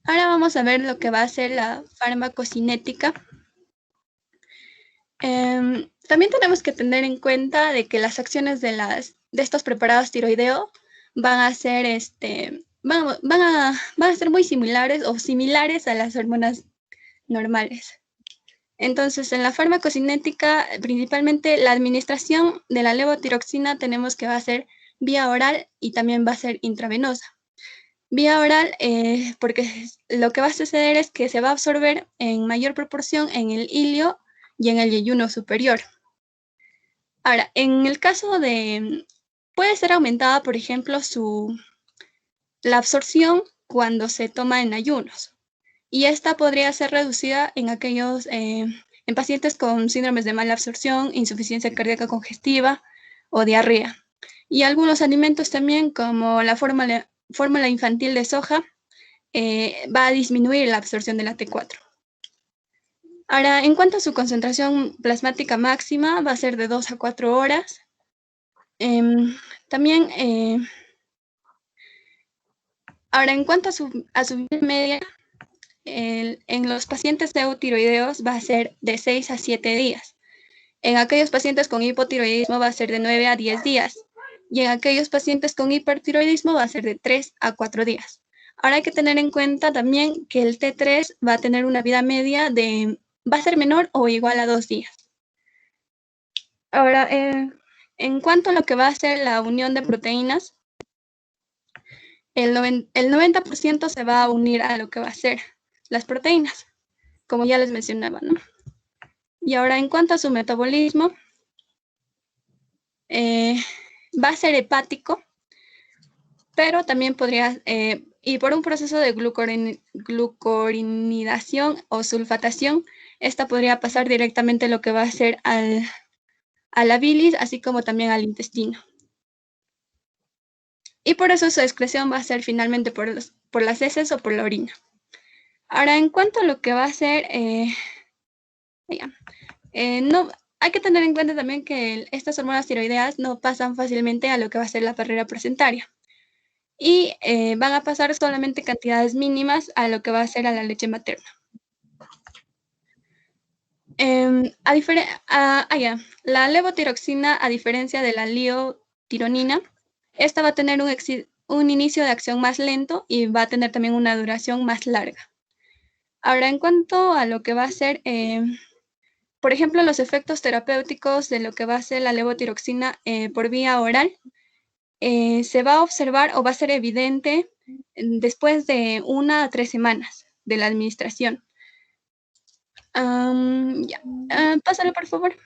Ahora vamos a ver lo que va a ser la farmacocinética. También tenemos que tener en cuenta de que las acciones de estos preparados tiroideos van a ser muy similares o similares a las hormonas normales. Entonces, en la farmacocinética, principalmente la administración de la levotiroxina tenemos que va a ser vía oral y también va a ser intravenosa. Vía oral, porque lo que va a suceder es que se va a absorber en mayor proporción en el ilio y en el yeyuno superior. Ahora, en el caso puede ser aumentada, por ejemplo, la absorción cuando se toma en ayunos. Y esta podría ser reducida en en pacientes con síndromes de mala absorción, insuficiencia cardíaca congestiva o diarrea. Y algunos alimentos también, como la fórmula infantil de soja, va a disminuir la absorción de la T4. Ahora, en cuanto a su concentración plasmática máxima, va a ser de 2 a 4 horas. También, ahora, en cuanto a su vida media, en los pacientes eutiroideos va a ser de 6 a 7 días. En aquellos pacientes con hipotiroidismo va a ser de 9 a 10 días. Y en aquellos pacientes con hipertiroidismo va a ser de 3 a 4 días. Ahora hay que tener en cuenta también que el T3 va a tener una vida media va a ser menor o igual a 2 días. Ahora, en cuanto a lo que va a ser la unión de proteínas, el 90% se va a unir a lo que va a ser las proteínas, como ya les mencionaba, ¿no? Y ahora, en cuanto a su metabolismo, va a ser hepático, pero también podría, y por un proceso de glucorinidación o sulfatación, esta podría pasar directamente a lo que va a ser a la bilis, así como también al intestino. Y por eso su excreción va a ser finalmente por las heces o por la orina. Ahora, en cuanto a lo que va a ser, no, hay que tener en cuenta también que estas hormonas tiroideas no pasan fácilmente a lo que va a ser la barrera placentaria. Y van a pasar solamente cantidades mínimas a lo que va a ser a la leche materna. La levotiroxina, a diferencia de la liotironina, esta va a tener un inicio de acción más lento y va a tener también una duración más larga. Ahora, en cuanto a lo que va a ser, por ejemplo, los efectos terapéuticos de lo que va a ser la levotiroxina por vía oral, se va a observar o va a ser evidente después de 1 a 3 semanas de la administración. Pásalo, por favor.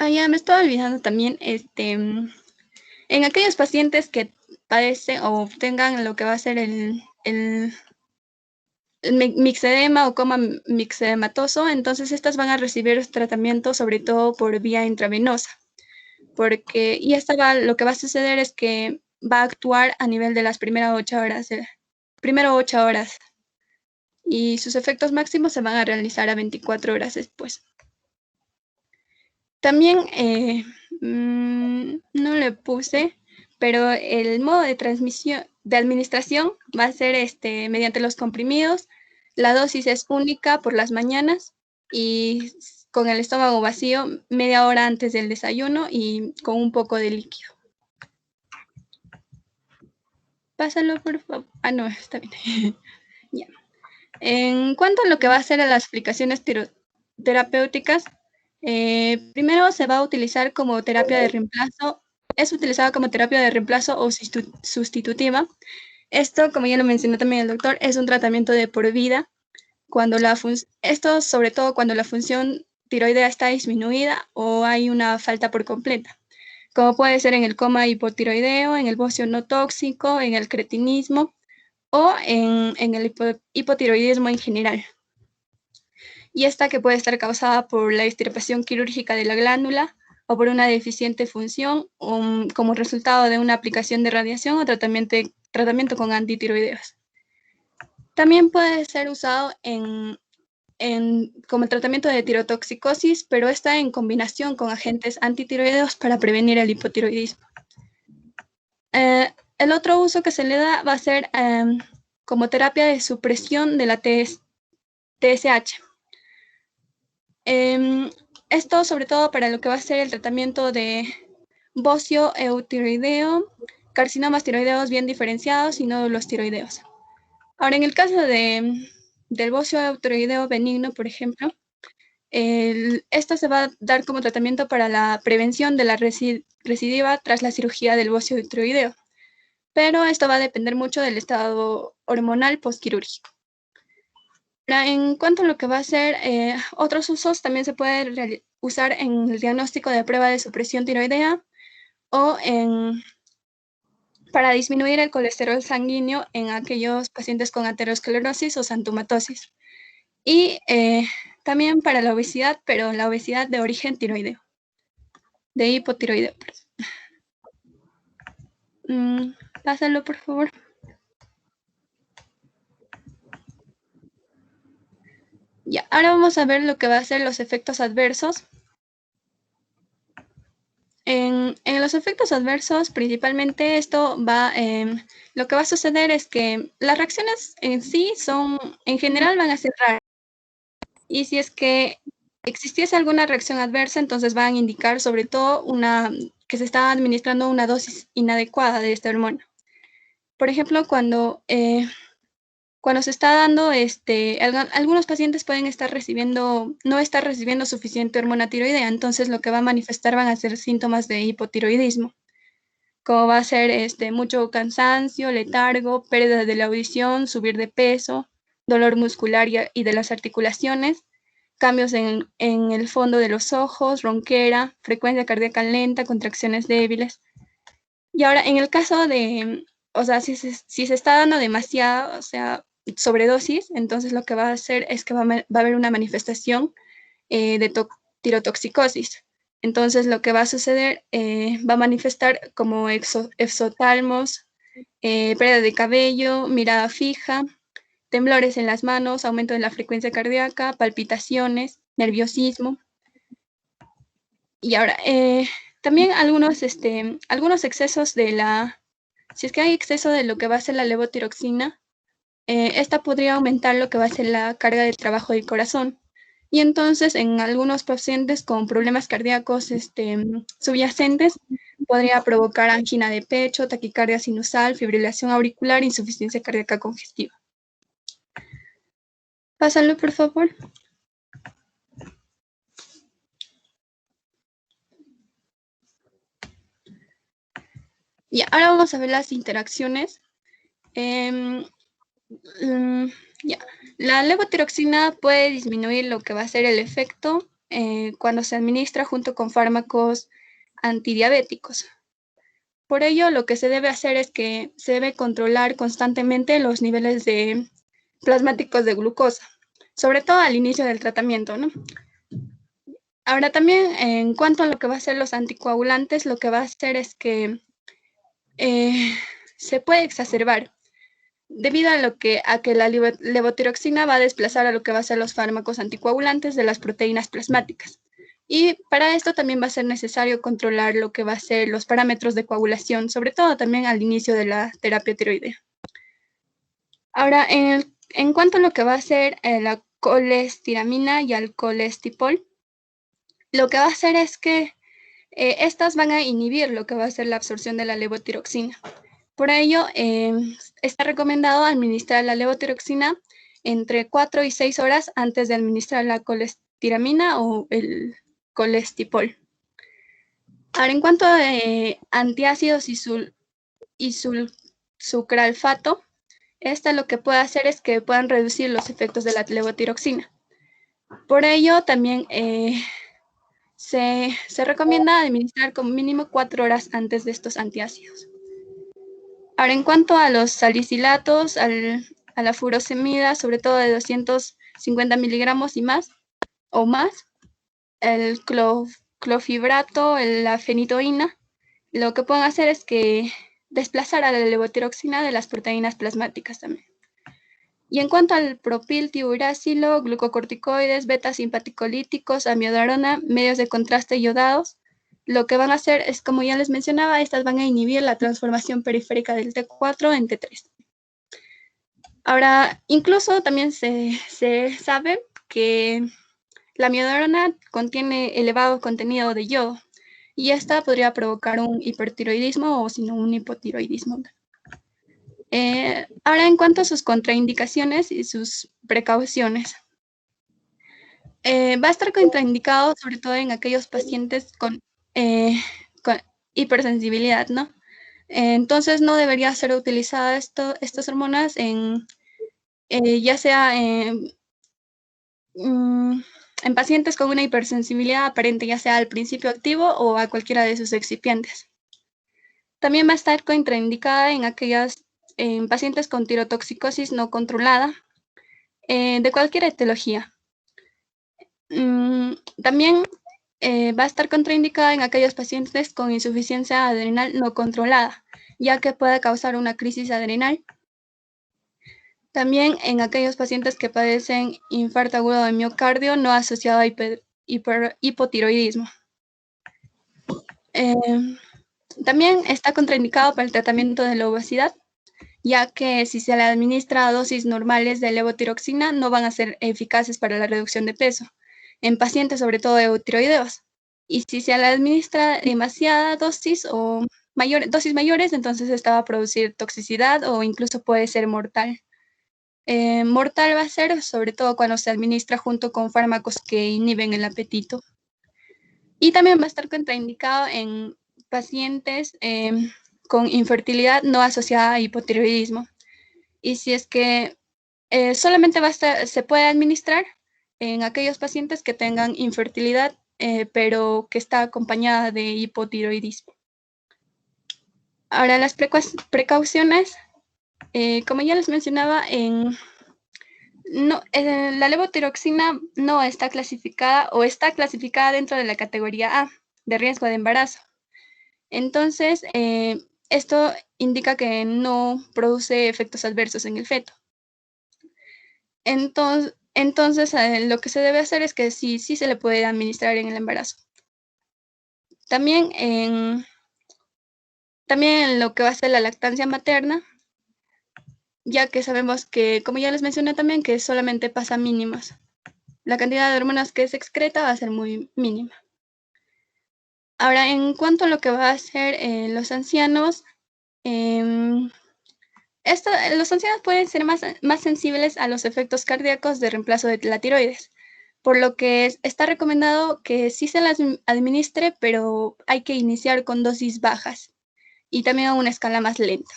Ya me estaba olvidando también, en aquellos pacientes que padecen o tengan lo que va a ser el mixedema o coma mixedematoso, entonces estas van a recibir tratamiento sobre todo por vía intravenosa, lo que va a suceder es que va a actuar a nivel de las primeras 8 horas, y sus efectos máximos se van a realizar a 24 horas después. También, no le puse, pero el modo de administración va a ser mediante los comprimidos. La dosis es única por las mañanas y con el estómago vacío media hora antes del desayuno y con un poco de líquido. Pásalo, por favor. No, está bien. Ya. En cuanto a lo que va a ser a las aplicaciones terapéuticas, primero se va a utilizar como terapia de reemplazo es utilizada como terapia de reemplazo o sustitutiva. Esto, como ya lo mencionó también el doctor, es un tratamiento de por vida. Esto sobre todo cuando la función tiroidea está disminuida o hay una falta por completa, como puede ser en el coma hipotiroideo, en el bocio no tóxico, en el cretinismo o en el hipotiroidismo en general. Y esta que puede estar causada por la extirpación quirúrgica de la glándula o por una deficiente función como resultado de una aplicación de radiación o tratamiento con antitiroideos. También puede ser usado como tratamiento de tirotoxicosis, pero está en combinación con agentes antitiroideos para prevenir el hipotiroidismo. El otro uso que se le da va a ser como terapia de supresión de la TSH. Esto sobre todo para lo que va a ser el tratamiento de bocio eutiroideo, carcinomas tiroideos bien diferenciados y nódulos tiroideos. Ahora, en el caso del bocio eutiroideo benigno, por ejemplo, esto se va a dar como tratamiento para la prevención de la recidiva tras la cirugía del bocio eutiroideo, pero esto va a depender mucho del estado hormonal postquirúrgico. En cuanto a lo que va a ser otros usos, también se puede usar en el diagnóstico de prueba de supresión tiroidea o para disminuir el colesterol sanguíneo en aquellos pacientes con aterosclerosis o santumatosis. Y también para la obesidad, pero la obesidad de origen tiroideo, de hipotiroideo. Pásalo, por favor. Ya, ahora vamos a ver lo que va a ser los efectos adversos. En los efectos adversos, principalmente lo que va a suceder es que las reacciones en sí en general van a ser raras. Y si es que existiese alguna reacción adversa, entonces van a indicar sobre todo que se está administrando una dosis inadecuada de esta hormona. Por ejemplo, cuando se está dando, algunos pacientes pueden no estar recibiendo suficiente hormona tiroidea, entonces lo que va a manifestar van a ser síntomas de hipotiroidismo, como va a ser mucho cansancio, letargo, pérdida de la audición, subir de peso, dolor muscular y de las articulaciones, cambios en el fondo de los ojos, ronquera, frecuencia cardíaca lenta, contracciones débiles. Y ahora, en el caso si se está dando demasiado, sobredosis, entonces lo que va a hacer es que va a haber una manifestación de tirotoxicosis. Entonces lo que va a suceder va a manifestar como exotalmos, pérdida de cabello, mirada fija, temblores en las manos, aumento de la frecuencia cardíaca, palpitaciones, nerviosismo. Y ahora, también algunos excesos si es que hay exceso de lo que va a ser la levotiroxina, esta podría aumentar lo que va a ser la carga de trabajo del corazón. Y entonces, en algunos pacientes con problemas cardíacos subyacentes, podría provocar angina de pecho, taquicardia sinusal, fibrilación auricular, insuficiencia cardíaca congestiva. Pásalo, por favor. Y ahora vamos a ver las interacciones. La levotiroxina puede disminuir lo que va a ser el efecto cuando se administra junto con fármacos antidiabéticos. Por ello, lo que se debe hacer es que se debe controlar constantemente los niveles plasmáticos de glucosa, sobre todo al inicio del tratamiento, ¿no? Ahora también, en cuanto a lo que va a ser los anticoagulantes, lo que va a hacer es que se puede exacerbar debido a que la levotiroxina va a desplazar a lo que va a ser los fármacos anticoagulantes de las proteínas plasmáticas. Y para esto también va a ser necesario controlar lo que va a ser los parámetros de coagulación, sobre todo también al inicio de la terapia tiroidea. Ahora, en cuanto a lo que va a ser la colestiramina y el colestipol, lo que va a hacer es que estas van a inhibir lo que va a ser la absorción de la levotiroxina. Por ello, está recomendado administrar la levotiroxina entre 4 y 6 horas antes de administrar la colestiramina o el colestipol. Ahora, en cuanto a antiácidos y sucralfato, esta lo que puede hacer es que puedan reducir los efectos de la levotiroxina. Por ello, también se recomienda administrar como mínimo 4 horas antes de estos antiácidos. Ahora, en cuanto a los salicilatos, a la furosemida, sobre todo de 250 miligramos y más, o más, el clofibrato, la fenitoína, lo que pueden hacer es que desplazar a la levotiroxina de las proteínas plasmáticas también. Y en cuanto al propiltiuracilo, glucocorticoides, beta-simpaticolíticos, amiodarona, medios de contraste iodados, lo que van a hacer es, como ya les mencionaba, estas van a inhibir la transformación periférica del T4 en T3. Ahora, incluso también se sabe que la amiodarona contiene elevado contenido de yodo y esta podría provocar un hipertiroidismo o si no un hipotiroidismo. Ahora, en cuanto a sus contraindicaciones y sus precauciones, va a estar contraindicado sobre todo en aquellos pacientes con hipersensibilidad, ¿no? Entonces no debería ser utilizada estas hormonas ya sea en pacientes con una hipersensibilidad aparente, ya sea al principio activo o a cualquiera de sus excipientes. También va a estar contraindicada en pacientes con tirotoxicosis no controlada de cualquier etiología. También va a estar contraindicada en aquellos pacientes con insuficiencia adrenal no controlada, ya que puede causar una crisis adrenal. También en aquellos pacientes que padecen infarto agudo de miocardio no asociado a hipotiroidismo. También está contraindicado para el tratamiento de la obesidad, ya que si se le administra dosis normales de levotiroxina no van a ser eficaces para la reducción de peso en pacientes sobre todo eutiroideos. Y si se le administra demasiada dosis o dosis mayores, entonces esta va a producir toxicidad o incluso puede ser mortal. Mortal va a ser sobre todo cuando se administra junto con fármacos que inhiben el apetito. Y también va a estar contraindicado en pacientes con infertilidad no asociada a hipotiroidismo. Y si es que solamente se puede administrar en aquellos pacientes que tengan infertilidad, pero que está acompañada de hipotiroidismo. Ahora, las precauciones, como ya les mencionaba, la levotiroxina no está clasificada o está clasificada dentro de la categoría A, de riesgo de embarazo. Entonces, esto indica que no produce efectos adversos en el feto. Entonces, lo que se debe hacer es que sí se le puede administrar en el embarazo. También en lo que va a ser la lactancia materna, ya que sabemos que, como ya les mencioné también, que solamente pasa mínimas. La cantidad de hormonas que se excreta va a ser muy mínima. Ahora, en cuanto a lo que va a hacer los ancianos, los ancianos pueden ser más sensibles a los efectos cardíacos de reemplazo de la tiroides, por lo que está recomendado que sí se las administre, pero hay que iniciar con dosis bajas y también a una escala más lenta,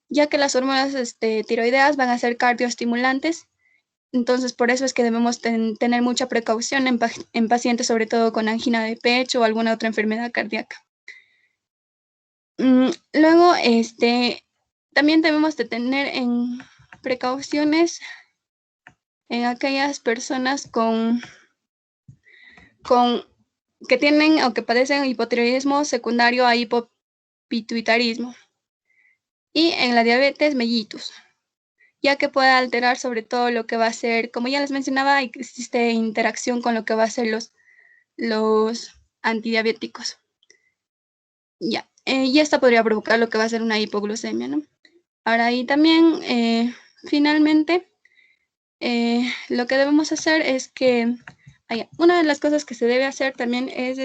ya que las hormonas tiroideas van a ser cardioestimulantes. Entonces, por eso es que debemos tener mucha precaución en pacientes, sobre todo con angina de pecho o alguna otra enfermedad cardíaca. Luego, también debemos de tener en precauciones en aquellas personas que tienen o que padecen hipotiroidismo secundario a hipopituitarismo y en la diabetes mellitus, ya que puede alterar sobre todo lo que va a ser, como ya les mencionaba, existe interacción con lo que va a ser los antidiabéticos. Ya, y esta podría provocar lo que va a ser una hipoglucemia, ¿no? Ahora, y también, finalmente, lo que debemos hacer es que, una de las cosas que se debe hacer también es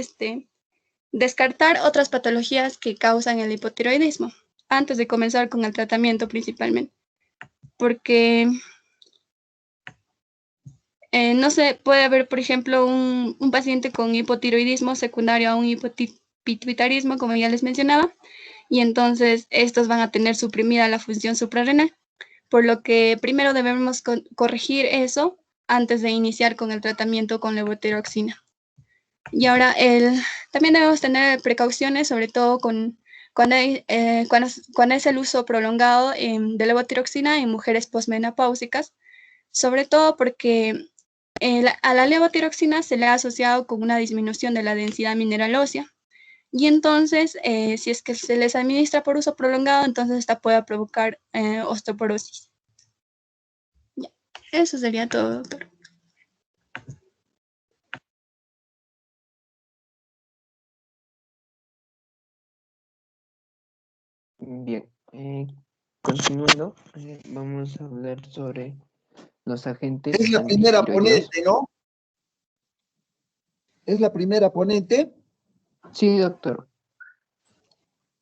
descartar otras patologías que causan el hipotiroidismo antes de comenzar con el tratamiento principalmente. Porque no se puede haber, por ejemplo, un paciente con hipotiroidismo secundario a un pituitarismo, como ya les mencionaba, y entonces estos van a tener suprimida la función suprarrenal, por lo que primero debemos corregir eso antes de iniciar con el tratamiento con levotiroxina. Y ahora también debemos tener precauciones, sobre todo cuando es el uso prolongado de levotiroxina en mujeres posmenopáusicas, sobre todo porque a la levotiroxina se le ha asociado con una disminución de la densidad mineral ósea. Y entonces, si es que se les administra por uso prolongado, entonces esta puede provocar osteoporosis. Ya, eso sería todo, doctor. Bien, continuando, vamos a hablar sobre los agentes Es la primera antitiroideos. ponente, ¿no? ¿Es la primera ponente? Sí, doctor.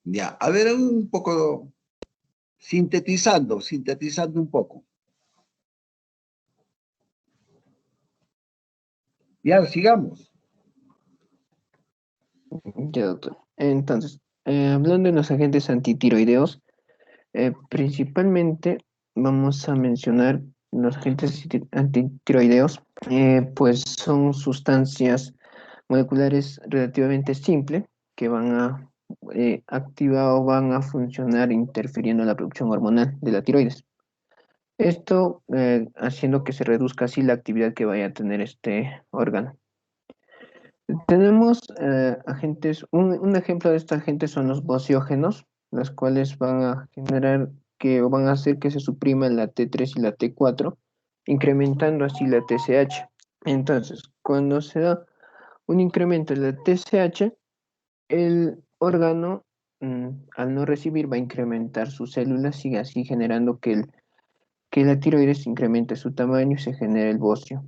Ya, a ver, un poco sintetizando un poco. Ya, sigamos. Ya, doctor. Entonces, hablando de los agentes antitiroideos, principalmente vamos a mencionar los agentes antitiroideos, pues son sustancias moleculares relativamente simples que van a activar o van a funcionar interfiriendo en la producción hormonal de la tiroides. Esto haciendo que se reduzca así la actividad que vaya a tener este órgano. Tenemos agentes, un ejemplo de estos agentes son los bociógenos, los cuales van a generar que o van a hacer que se suprima la T3 y la T4, incrementando así la TSH. Entonces, cuando se da un incremento en la TSH, el órgano, al no recibir, va a incrementar sus células y así generando que la tiroides incremente su tamaño y se genere el bocio.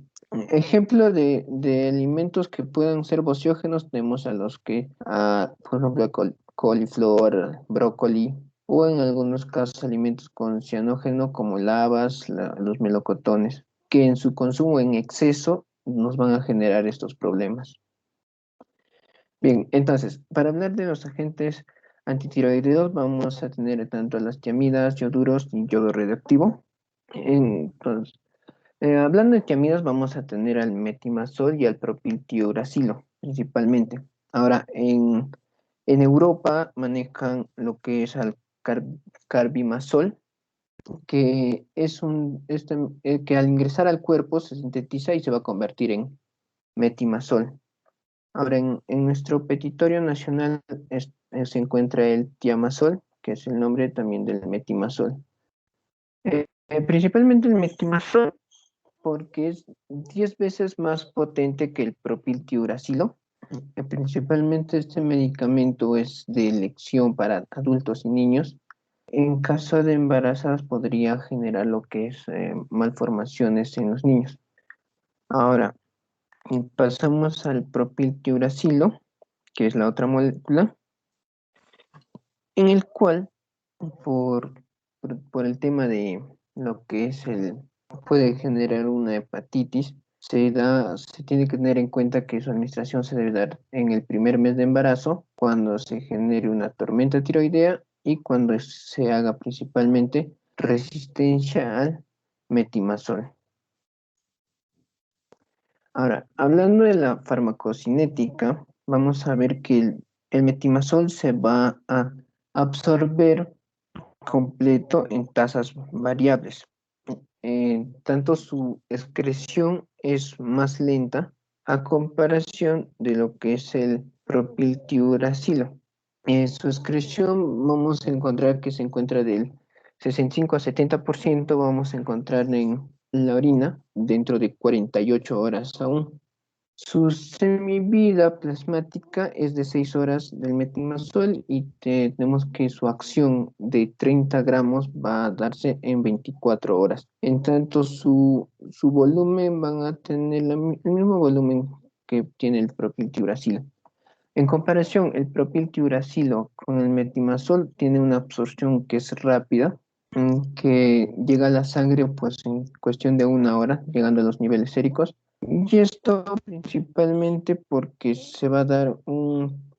Ejemplo de alimentos que puedan ser bociógenos tenemos a los que, por ejemplo, coliflor, brócoli, o en algunos casos alimentos con cianógeno como el habas, los melocotones, que en su consumo en exceso nos van a generar estos problemas. Bien, entonces, para hablar de los agentes antitiroideos, vamos a tener tanto las tiamidas, ioduros y yodo radioactivo. Entonces, hablando de tiamidas, vamos a tener al metimazol y al propiltiuracilo, principalmente. Ahora, en Europa manejan lo que es al carbimazol, que es que al ingresar al cuerpo se sintetiza y se va a convertir en metimazol. Ahora, en nuestro petitorio nacional se encuentra el tiamazol, que es el nombre también del metimazol. Principalmente el metimazol, porque es 10 veces más potente que el propiltiuracilo. Principalmente este medicamento es de elección para adultos y niños. En caso de embarazadas podría generar lo que es malformaciones en los niños. Ahora, pasamos al propiltiuracilo, que es la otra molécula, en el cual, por el tema de lo que es puede generar una hepatitis, se tiene que tener en cuenta que su administración se debe dar en el primer mes de embarazo, cuando se genere una tormenta tiroidea y cuando se haga principalmente resistencia al metimazol. Ahora, hablando de la farmacocinética, vamos a ver que el metimazol se va a absorber completo en tasas variables. Tanto su excreción es más lenta a comparación de lo que es el propiltiuracilo. Su excreción vamos a encontrar que se encuentra del 65 a 70%, vamos a encontrar en la orina dentro de 48 horas aún. Su semivida plasmática es de 6 horas del metimazol y tenemos que su acción de 30 gramos va a darse en 24 horas. En tanto, su volumen van a tener el mismo volumen que tiene el propiltiuracilo. En comparación, el propiltiuracilo con el metimazol tiene una absorción que es rápida, que llega a la sangre pues en cuestión de 1 hora, llegando a los niveles séricos. Y esto principalmente porque se va a dar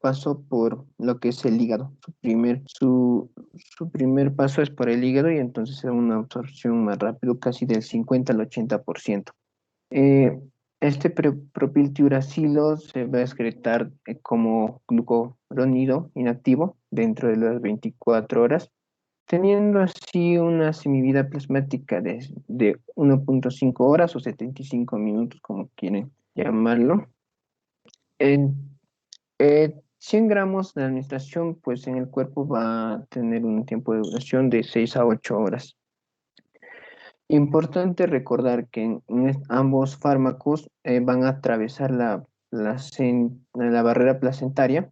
paso por lo que es el hígado. Su primer paso es por el hígado y entonces es una absorción más rápido, casi del 50 al 80%. Este propiltiuracilo se va a excretar como glucuronido inactivo dentro de las 24 horas, teniendo así una semivida plasmática de 1.5 horas o 75 minutos, como quieren llamarlo. En 100 gramos de administración, pues en el cuerpo va a tener un tiempo de duración de 6 a 8 horas. Importante recordar que ambos fármacos van a atravesar la barrera placentaria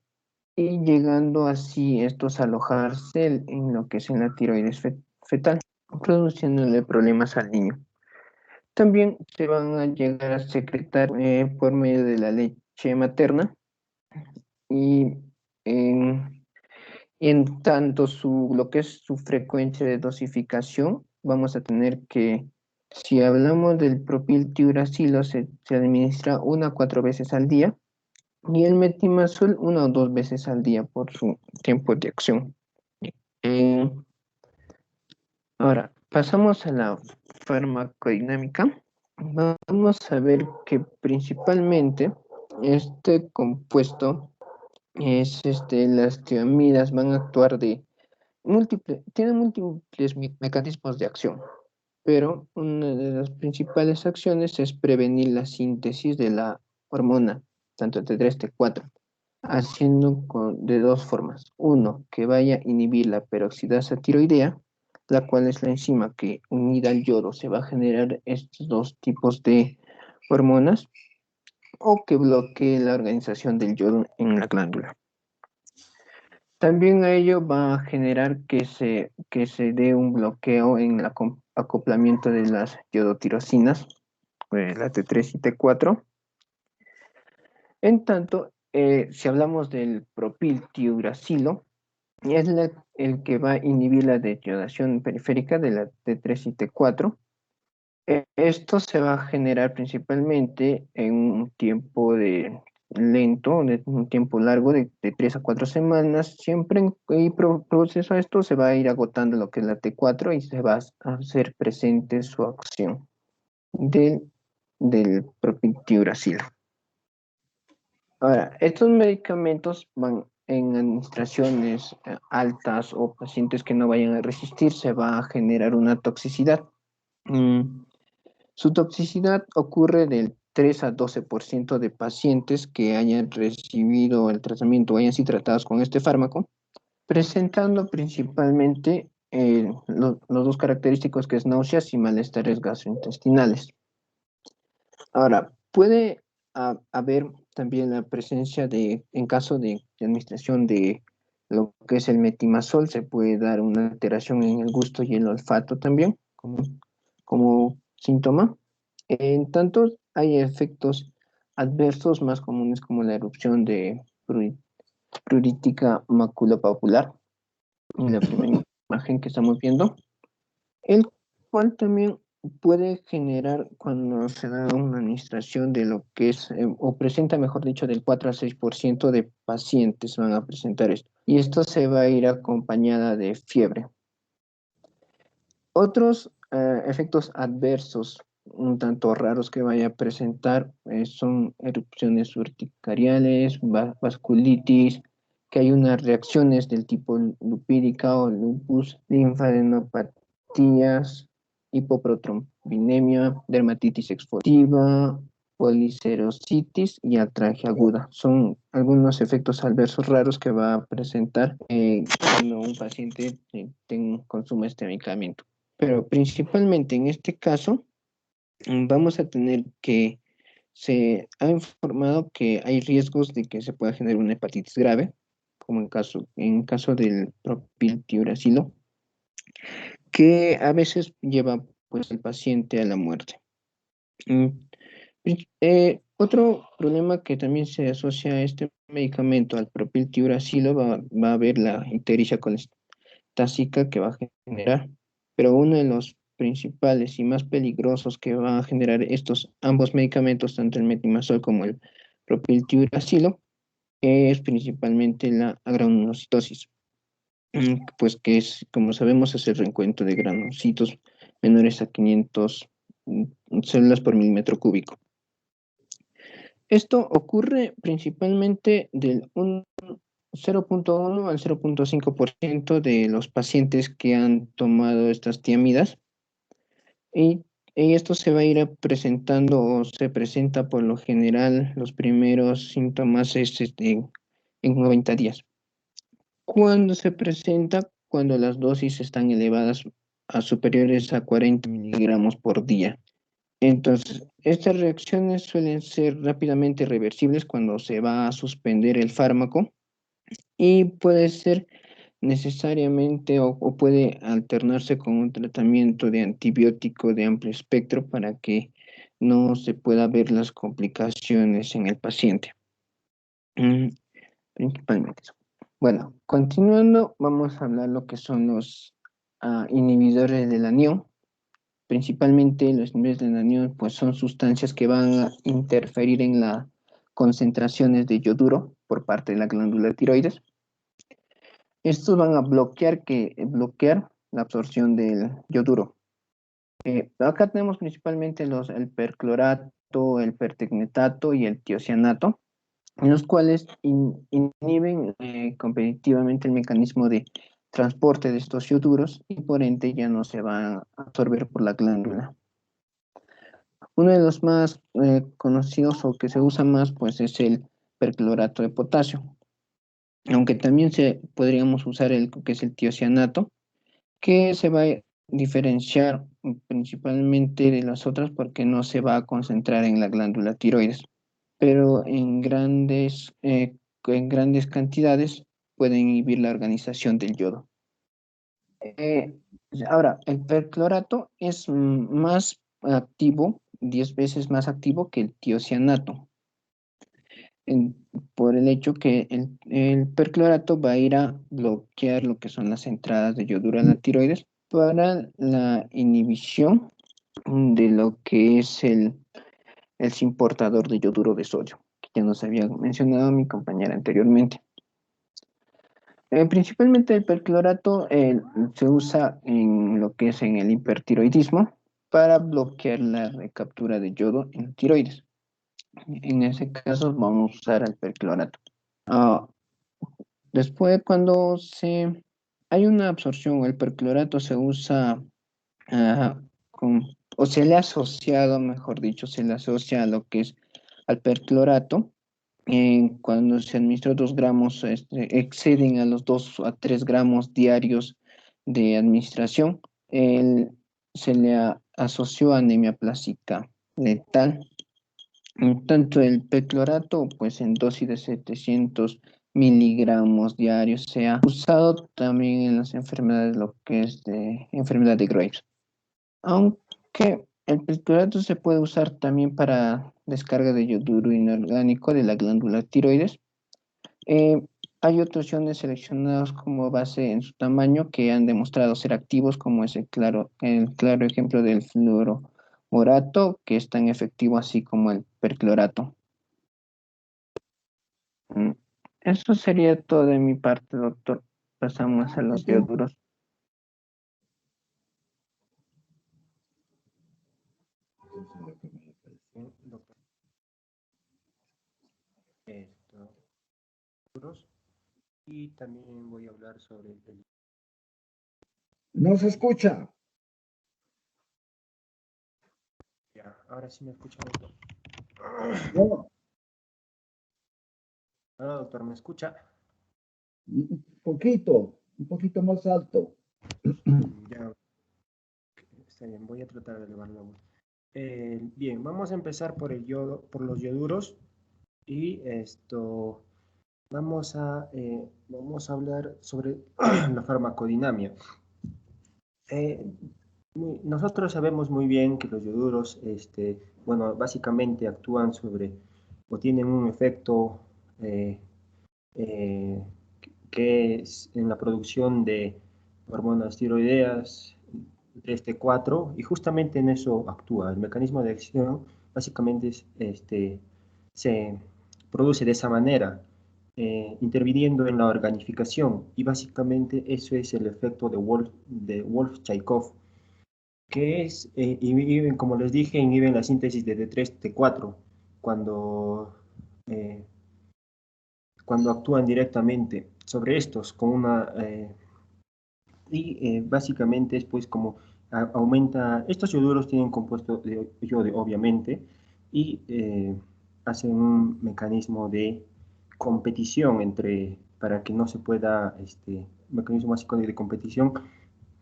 y llegando así estos a alojarse en lo que es en la tiroides fetal, produciéndole problemas al niño. También se van a llegar a secretar por medio de la leche materna y en tanto lo que es su frecuencia de dosificación, vamos a tener que, si hablamos del propiltiuracilo, se administra 1 a 4 veces al día, y el metimazol 1 o 2 veces al día por su tiempo de acción. Eh, Ahora, pasamos a la farmacodinámica. Vamos a ver que principalmente este compuesto las tiamidas van a actuar tienen múltiples mecanismos de acción, pero una de las principales acciones es prevenir la síntesis de la hormona, tanto T3, T4, haciendo de dos formas. Uno, que vaya a inhibir la peroxidasa tiroidea, la cual es la enzima que unida al yodo se va a generar estos dos tipos de hormonas, o que bloquee la organización del yodo en la glándula. También a ello va a generar que se dé un bloqueo en el acoplamiento de las yodotirosinas, la T3 y T4. En tanto, si hablamos del propiltiuracilo, es el que va a inhibir la deyodación periférica de la T3 y T4. Esto se va a generar principalmente en un tiempo lento, de un tiempo largo de 3 a 4 semanas. Siempre en proceso a esto se va a ir agotando lo que es la T4 y se va a hacer presente su acción del propiltiuracilo. Ahora, estos medicamentos van en administraciones altas o pacientes que no vayan a resistir, se va a generar una toxicidad. Su toxicidad ocurre del 3 a 12% de pacientes que hayan recibido el tratamiento o hayan sido tratados con este fármaco, presentando principalmente los dos característicos que es náuseas y malestares gastrointestinales. Ahora, puede haber también la presencia en caso de administración de lo que es el metimazol, se puede dar una alteración en el gusto y el olfato también, como síntoma. En tanto, hay efectos adversos más comunes como la erupción de pruritica maculopapular, en la primera imagen que estamos viendo, el cual también puede generar cuando se da una administración de lo que es, o presenta, mejor dicho, del 4 al 6% de pacientes van a presentar esto. Y esto se va a ir acompañada de fiebre. Otros efectos adversos un tanto raros que vaya a presentar son erupciones urticariales, vasculitis, que hay unas reacciones del tipo lupídica o lupus, linfadenopatías, hipoprotrombinemia, dermatitis exfoliativa, policerositis y atralgia aguda. Son algunos efectos adversos raros que va a presentar cuando un paciente consuma este medicamento. Pero principalmente en este caso, vamos a tener que se ha informado que hay riesgos de que se pueda generar una hepatitis grave, como en caso del propiltiuracilo, que a veces lleva pues al paciente a la muerte. Otro problema que también se asocia a este medicamento, al propiltiuracilo, va a haber la ictericia colestásica que va a generar, pero uno de los principales y más peligrosos que van a generar ambos medicamentos, tanto el metimazol como el propiltiuracilo, es principalmente la granulocitosis, pues que es, como sabemos, es el reencuentro de granulocitos menores a 500 células por milímetro cúbico. Esto ocurre principalmente del 0.1 al 0.5% de los pacientes que han tomado estas tiamidas, y esto se va a ir presentando o se presenta por lo general los primeros síntomas en 90 días. Cuando se presenta, cuando las dosis están elevadas a superiores a 40 miligramos por día. Entonces, estas reacciones suelen ser rápidamente reversibles cuando se va a suspender el fármaco, y puede ser necesariamente o puede alternarse con un tratamiento de antibiótico de amplio espectro para que no se pueda ver las complicaciones en el paciente. Principalmente eso. Bueno, continuando, vamos a hablar lo que son los inhibidores del anión. Principalmente los inhibidores del anión, pues son sustancias que van a interferir en las concentraciones de yoduro por parte de la glándula tiroides. Estos van a bloquear la absorción del yoduro. Acá tenemos principalmente el perclorato, el pertecnetato y el tiocianato, en los cuales inhiben competitivamente el mecanismo de transporte de estos yoduros, y por ende ya no se van a absorber por la glándula. Uno de los más conocidos o que se usa más, pues, es el perclorato de potasio, aunque también podríamos usar el que es el tiocianato, que se va a diferenciar principalmente de las otras porque no se va a concentrar en la glándula tiroides, pero en grandes cantidades pueden inhibir la organización del yodo. Ahora, el perclorato es más activo, 10 veces más activo que el tiocianato, por el hecho que el perclorato va a ir a bloquear lo que son las entradas de yoduro a la tiroides para la inhibición de lo que es el simportador de yoduro de sodio, que ya nos había mencionado mi compañera anteriormente. Principalmente el perclorato se usa en lo que es en el hipertiroidismo para bloquear la recaptura de yodo en tiroides. En ese caso vamos a usar el perclorato. Después, cuando hay una absorción, el perclorato se usa o se le ha asociado, mejor dicho, se le asocia a lo que es al perclorato. Cuando se administra 2 gramos, exceden a los 2 a 3 gramos diarios de administración, se le asoció anemia plástica letal. Tanto el perclorato, pues en dosis de 700 miligramos diarios, se ha usado también en las enfermedades, lo que es de enfermedad de Graves. Aunque el perclorato se puede usar también para descarga de yoduro inorgánico de la glándula tiroides. Hay otros iones seleccionados como base en su tamaño que han demostrado ser activos, como es el claro ejemplo del fluoroborato, que es tan efectivo así como el perclorato. Eso sería todo de mi parte, doctor. Pasamos a los yoduros. Y también voy a hablar sobre el... No se escucha. Ya, ahora sí me escucha, doctor. No. Ahora, doctor, ¿me escucha? Un poquito más alto. Ya, está bien, voy a tratar de elevar la voz. Bien, vamos a empezar por el yodo, por los yoduros, y vamos a hablar sobre la farmacodinamia. Nosotros sabemos muy bien que los yoduros, bueno, básicamente actúan sobre o tienen un efecto que es en la producción de hormonas tiroideas de este 4, y justamente en eso actúa. El mecanismo de acción básicamente se produce de esa manera. interviniendo en la organificación, y básicamente eso es el efecto de Wolff-Chaikoff, que es, como les dije, inhiben la síntesis de D3, T4, cuando, cuando actúan directamente sobre estos con una... básicamente es pues como aumenta, estos ioduros tienen compuesto de yodo obviamente, y hacen un mecanismo de competición para que no se pueda, mecanismo básico de competición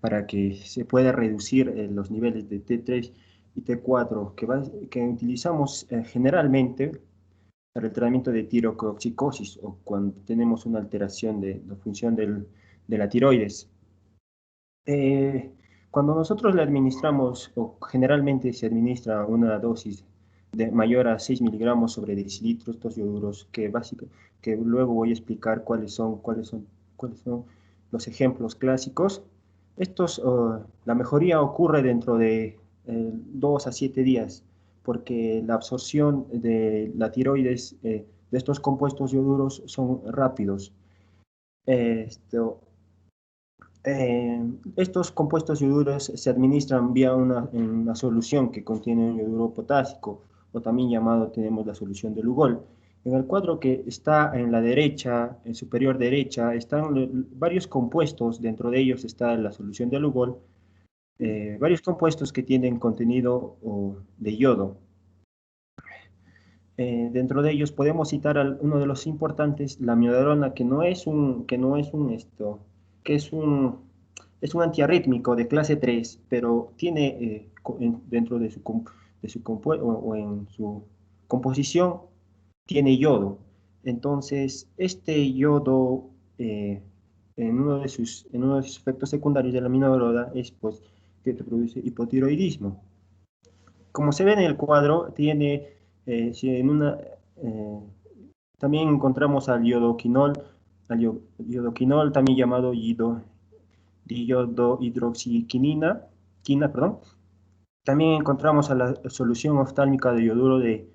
para que se pueda reducir los niveles de T3 y T4 que utilizamos generalmente para el tratamiento de tirotoxicosis o cuando tenemos una alteración de la función de la tiroides. Cuando nosotros le administramos, o generalmente se administra una dosis de mayor a 6 miligramos sobre decilitros, estos ioduros, que luego voy a explicar cuáles son los ejemplos clásicos. La mejoría ocurre dentro de 2 a 7 días, porque la absorción de la tiroides de estos compuestos ioduros son rápidos. Estos compuestos ioduros se administran vía una solución que contiene un yoduro potásico, o también llamado, tenemos la solución de Lugol. En el cuadro que está en la derecha, en superior derecha, están varios compuestos, dentro de ellos está la solución de Lugol, varios compuestos que tienen contenido de yodo. Dentro de ellos podemos citar uno de los importantes, la amiodarona, que es un antiarrítmico de clase 3, pero tiene dentro de en su composición tiene yodo. Entonces, este yodo, en uno de sus efectos secundarios de la amiodarona es pues, que te produce hipotiroidismo. Como se ve en el cuadro, si también encontramos al iodoquinol, también llamado diodohidroxiquina, perdón. También encontramos a la solución oftálmica de yoduro de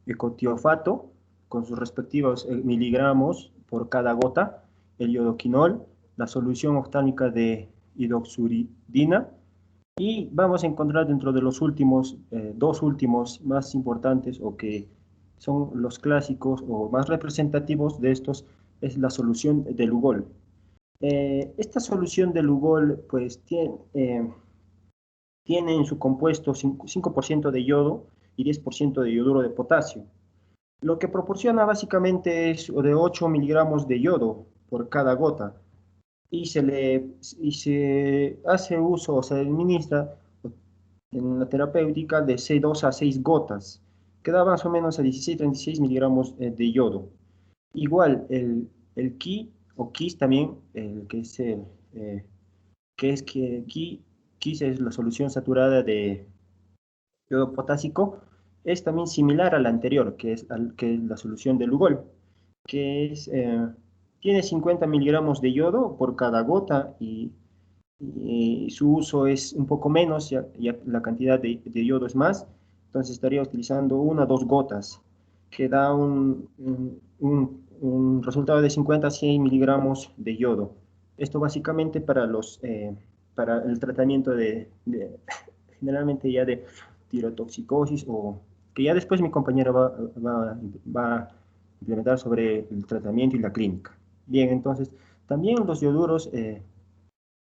ecotiofato, con sus respectivos miligramos por cada gota, el iodoquinol, la solución oftálmica de idoxuridina, y vamos a encontrar dentro de los dos últimos más importantes, o que son los clásicos o más representativos de estos, es la solución de Lugol. Esta solución de Lugol pues tiene en su compuesto 5% de yodo y 10% de yoduro de potasio. Lo que proporciona básicamente es de 8 miligramos de yodo por cada gota, y se hace uso o se administra en la terapéutica de 2 a 6 gotas, que da más o menos a 16-36 miligramos de yodo. Igual, el Ki o Kis también, Kis es la solución saturada de yodo potásico, es también similar a la anterior, que es la solución de Lugol, que tiene 50 miligramos de yodo por cada gota, y su uso es un poco menos, ya la cantidad de yodo es más, entonces estaría utilizando 1 a 2 gotas, que da un resultado de 50 a 100 miligramos de yodo. Esto básicamente para el tratamiento generalmente ya de tirotoxicosis, o que ya después mi compañera va a implementar sobre el tratamiento y la clínica. Bien, entonces, también los yoduros,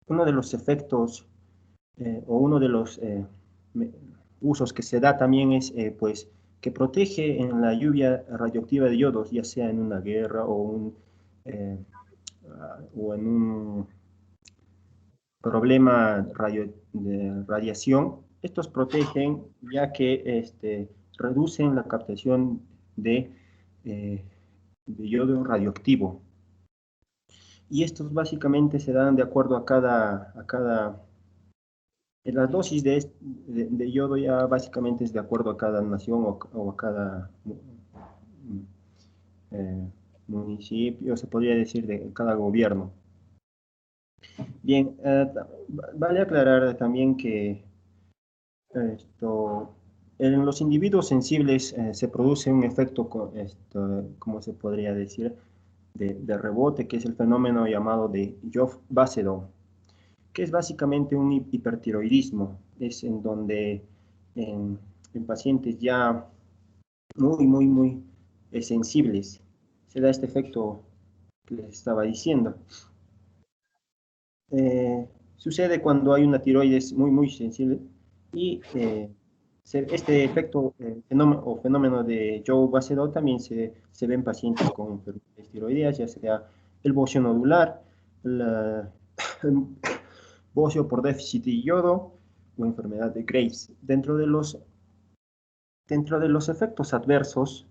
uno de los efectos o uno de los usos que se da también es pues que protege en la lluvia radioactiva de yodos, ya sea en una guerra o en un problema de radiación. Estos protegen ya que reducen la captación de yodo radioactivo. Y estos básicamente se dan de acuerdo a cada las dosis de yodo, ya básicamente es de acuerdo a cada nación o a cada municipio, se podría decir de cada gobierno. Bien, vale aclarar también que en los individuos sensibles se produce un efecto, ¿cómo se podría decir?, de rebote, que es el fenómeno llamado de Joff-Basedon, que es básicamente un hipertiroidismo. Es en donde en pacientes ya muy sensibles se da este efecto que les estaba diciendo. Sucede cuando hay una tiroides muy sensible y este efecto fenómeno de Joe-Basedot también se ve en pacientes con enfermedades tiroideas, ya sea el bocio nodular, el bocio por déficit de yodo o enfermedad de Graves. Dentro de los efectos adversos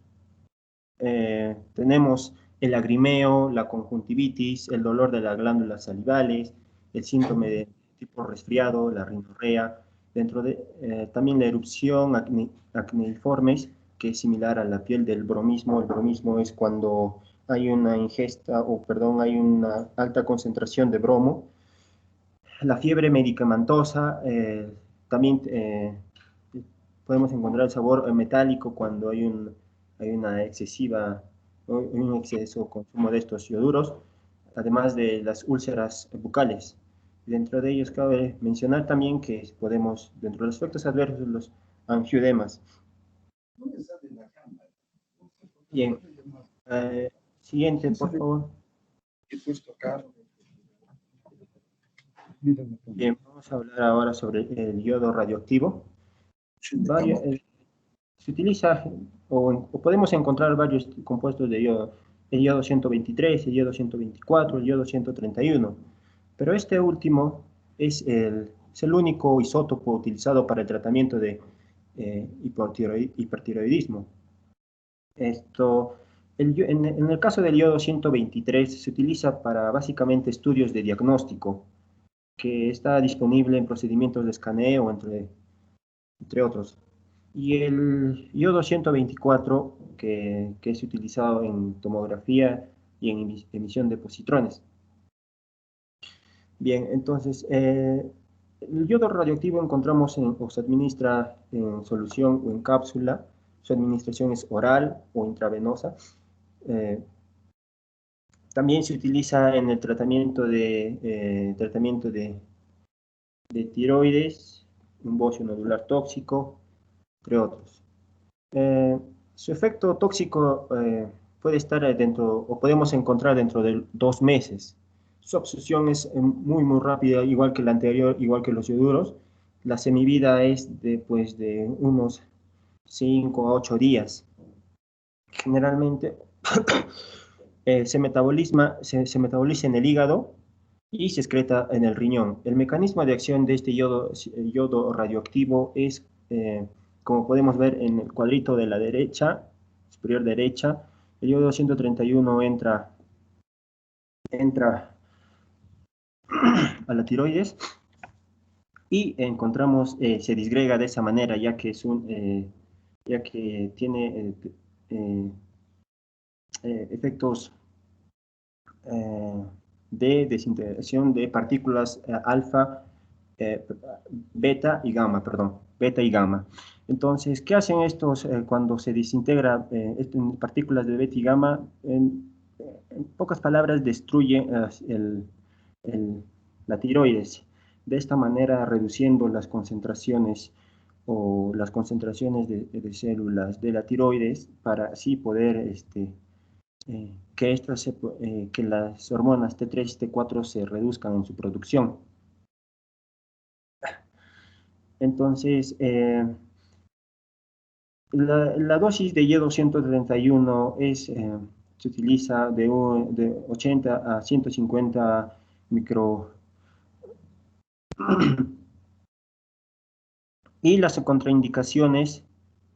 tenemos el lagrimeo, la conjuntivitis, el dolor de las glándulas salivales, el síndrome de tipo resfriado, la rinorrea, también la erupción acneiformes, que es similar a la piel del bromismo. El bromismo es cuando hay una ingesta, hay una alta concentración de bromo. La fiebre medicamentosa, también podemos encontrar el sabor metálico cuando hay una un exceso consumo de estos ioduros, además de las úlceras bucales. Dentro de ellos cabe mencionar también que podemos, dentro de los efectos adversos, los angioedemas. Bien, siguiente, por favor. Bien, vamos a hablar ahora sobre el yodo radioactivo. Se utiliza o podemos encontrar varios compuestos de yodo, el yodo 123, el yodo 124, el yodo 131, pero este último es el único isótopo utilizado para el tratamiento de hipertiroidismo. En el caso del yodo 123 se utiliza para básicamente estudios de diagnóstico, que está disponible en procedimientos de escaneo, entre otros. Y el yodo 124, que es utilizado en tomografía y en emisión de positrones. Bien, entonces, el yodo radioactivo encontramos o se administra en solución o en cápsula. Su administración es oral o intravenosa. También se utiliza en el tratamiento de tiroides, un bocio nodular tóxico, entre otros. Su efecto tóxico puede estar dentro, o podemos encontrar dentro de 2 meses. Su absorción es muy rápida, igual que la anterior, igual que los ioduros. La semivida es de unos 5 a 8 días. Generalmente se metaboliza en el hígado y se excreta en el riñón. El mecanismo de acción de este yodo radioactivo es, como podemos ver en el cuadrito de la derecha, superior derecha, el yodo 131 entra a la tiroides y encontramos, se disgrega de esa manera, ya que tiene efectos de desintegración de partículas alfa, beta y gamma, beta y gamma. Entonces, ¿qué hacen estos cuando se desintegra partículas de beta y gamma? En pocas palabras, destruye la tiroides. De esta manera, reduciendo las concentraciones de células de la tiroides para así poder que las hormonas T3 y T4 se reduzcan en su producción. Entonces, la dosis de yodo 131 se utiliza de 80 a 150 micro. Y las contraindicaciones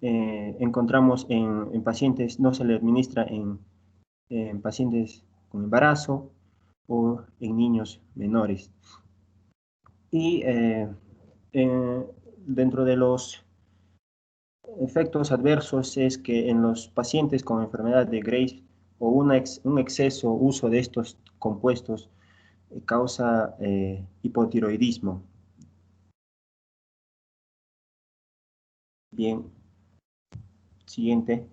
encontramos en pacientes, no se le administra en pacientes con embarazo o en niños menores. Y dentro de los efectos adversos es que en los pacientes con enfermedad de Graves o un exceso uso de estos compuestos causa hipotiroidismo. Bien, siguiente.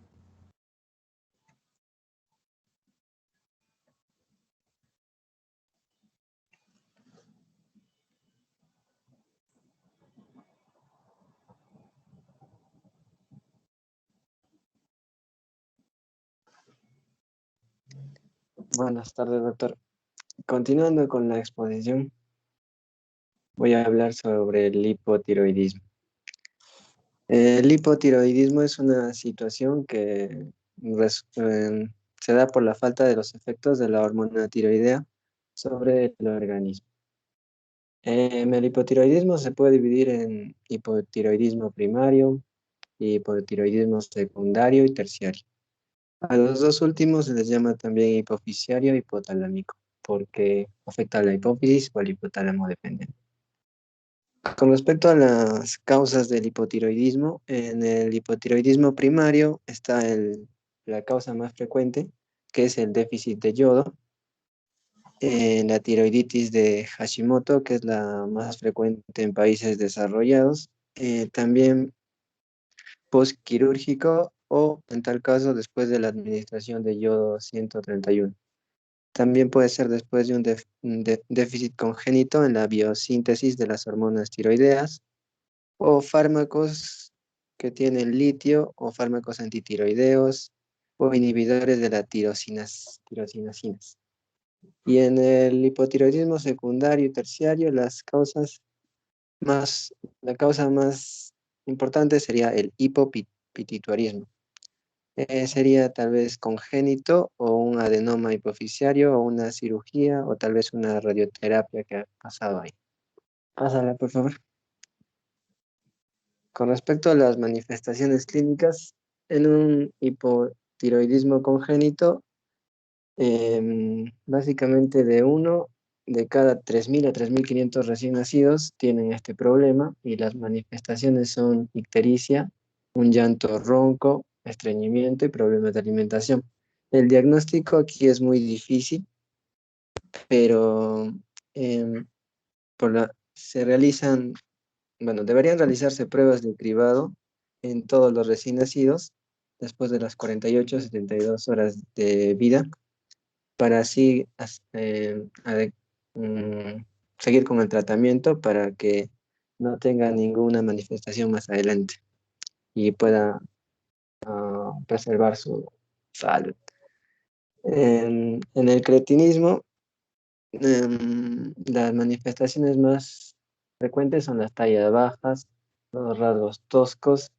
Buenas tardes, doctor. Continuando con la exposición, voy a hablar sobre el hipotiroidismo. El hipotiroidismo es una situación que se da por la falta de los efectos de la hormona tiroidea sobre el organismo. El hipotiroidismo se puede dividir en hipotiroidismo primario, hipotiroidismo secundario y terciario. A los dos últimos se les llama también hipofisiario y hipotalámico, porque afecta a la hipófisis o al hipotálamo dependiente. Con respecto a las causas del hipotiroidismo, en el hipotiroidismo primario está la causa más frecuente, que es el déficit de yodo, la tiroiditis de Hashimoto, que es la más frecuente en países desarrollados, también postquirúrgico o, en tal caso, después de la administración de yodo 131. También puede ser después de un déficit congénito en la biosíntesis de las hormonas tiroideas o fármacos que tienen litio o fármacos antitiroideos o inhibidores de la tirosinasinas. Y en el hipotiroidismo secundario y terciario, la causa más importante sería el hipopituitarismo. Sería tal vez congénito o un adenoma hipofisiario o una cirugía o tal vez una radioterapia que ha pasado ahí. Pásala, por favor. Con respecto a las manifestaciones clínicas, en un hipotiroidismo congénito, básicamente de uno de cada 3.000 a 3.500 recién nacidos tienen este problema y las manifestaciones son ictericia, un llanto ronco, estreñimiento y problemas de alimentación. El diagnóstico aquí es muy difícil, pero deberían realizarse pruebas de cribado en todos los recién nacidos después de las 48 a 72 horas de vida para así seguir con el tratamiento para que no tenga ninguna manifestación más adelante y pueda preservar su salud. En el cretinismo, las manifestaciones más frecuentes son las tallas bajas, los rasgos toscos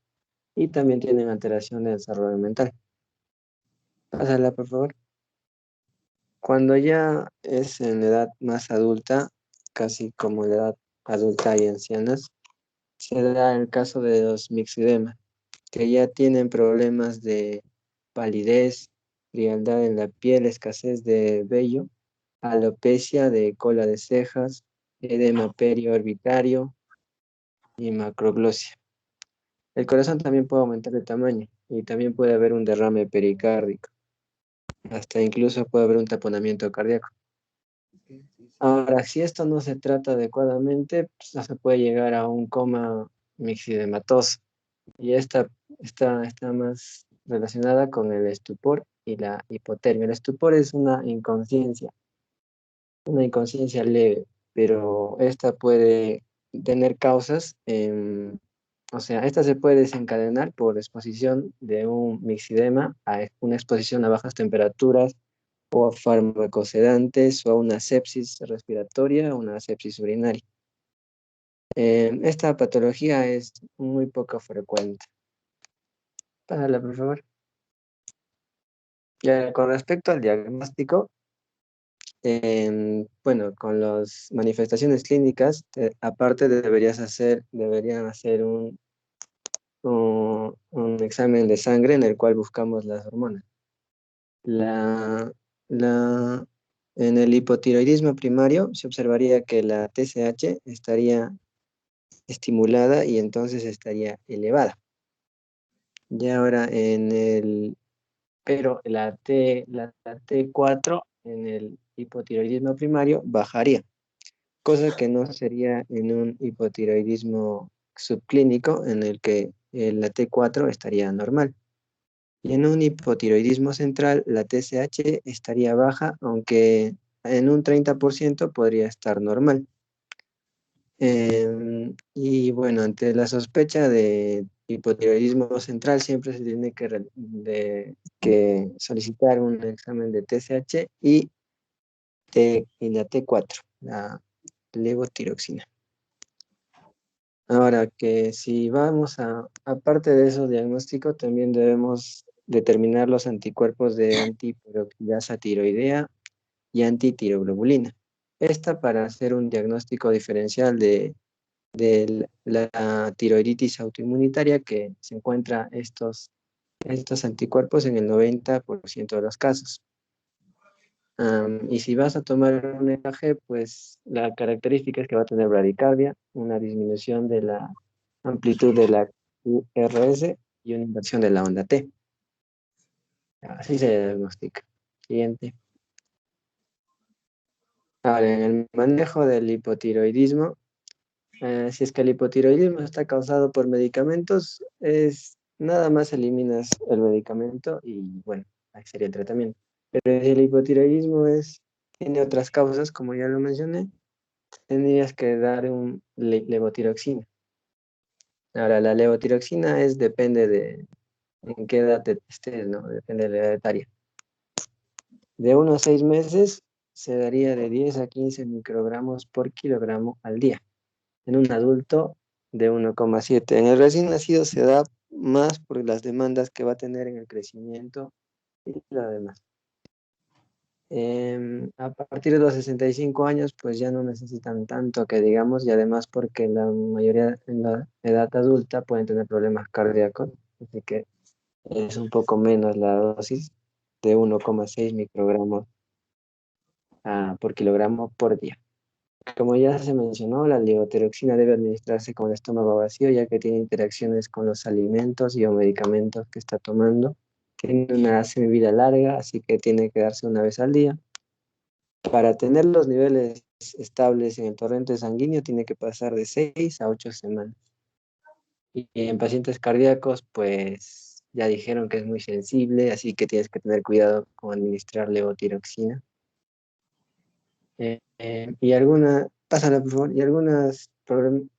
y también tienen alteración de desarrollo mental. Pásala, por favor. Cuando ya es en edad más adulta, casi como la edad adulta y ancianas, se da el caso de los mixedema, que ya tienen problemas de palidez, frialdad en la piel, escasez de vello, alopecia de cola de cejas, edema periorbitario y macroglosia. El corazón también puede aumentar de tamaño y también puede haber un derrame pericárdico. Hasta incluso puede haber un taponamiento cardíaco. Ahora, si esto no se trata adecuadamente, pues no se puede llegar a un coma mixidematoso. Y esta está más relacionada con el estupor y la hipotermia. El estupor es una inconsciencia leve, pero esta puede tener causas, esta se puede desencadenar por exposición de un mixidema a una exposición a bajas temperaturas o a farmacosedantes o a una sepsis respiratoria o una sepsis urinaria. Esta patología es muy poco frecuente. Pásala, por favor. Ya, con respecto al diagnóstico, con las manifestaciones clínicas, aparte deberían hacer un examen de sangre en el cual buscamos las hormonas. En el hipotiroidismo primario se observaría que la TSH estaría estimulada y entonces estaría elevada. Y ahora pero la T4 en el hipotiroidismo primario bajaría, cosa que no sería en un hipotiroidismo subclínico en el que la T4 estaría normal. Y en un hipotiroidismo central, la TSH estaría baja, aunque en un 30% podría estar normal. Y bueno, ante la sospecha de hipotiroidismo central siempre se tiene que solicitar un examen de TSH y la T4, la levotiroxina. Ahora que si vamos aparte de esos diagnósticos, también debemos determinar los anticuerpos de antiperoxidasa tiroidea y antitiroglobulina. Esta para hacer un diagnóstico diferencial de la tiroiditis autoinmunitaria, que se encuentra estos anticuerpos en el 90% de los casos. Y si vas a tomar un EKG, pues la característica es que va a tener bradicardia, una disminución de la amplitud de la QRS y una inversión de la onda T. Así se diagnostica. Siguiente. Ahora, en el manejo del hipotiroidismo, si es que el hipotiroidismo está causado por medicamentos, nada más eliminas el medicamento y bueno, ahí sería el tratamiento. Pero si el hipotiroidismo tiene otras causas, como ya lo mencioné, tendrías que dar levotiroxina. Ahora, la levotiroxina depende de en qué edad estés, ¿no? Depende de la edad etaria. De 1 a 6 meses se daría de 10 a 15 microgramos por kilogramo al día. En un adulto de 1,7. En el recién nacido se da más por las demandas que va a tener en el crecimiento y lo demás. A partir de los 65 años, pues ya no necesitan tanto que digamos, y además porque la mayoría en la edad adulta pueden tener problemas cardíacos, así que es un poco menos la dosis de 1,6 microgramos por kilogramo por día. Como ya se mencionó, la levotiroxina debe administrarse con el estómago vacío, ya que tiene interacciones con los alimentos y o medicamentos que está tomando. Tiene una semivida larga, así que tiene que darse una vez al día. Para tener los niveles estables en el torrente sanguíneo, tiene que pasar de 6 a 8 semanas. Y en pacientes cardíacos, pues ya dijeron que es muy sensible, así que tienes que tener cuidado con administrar levotiroxina. Y algunos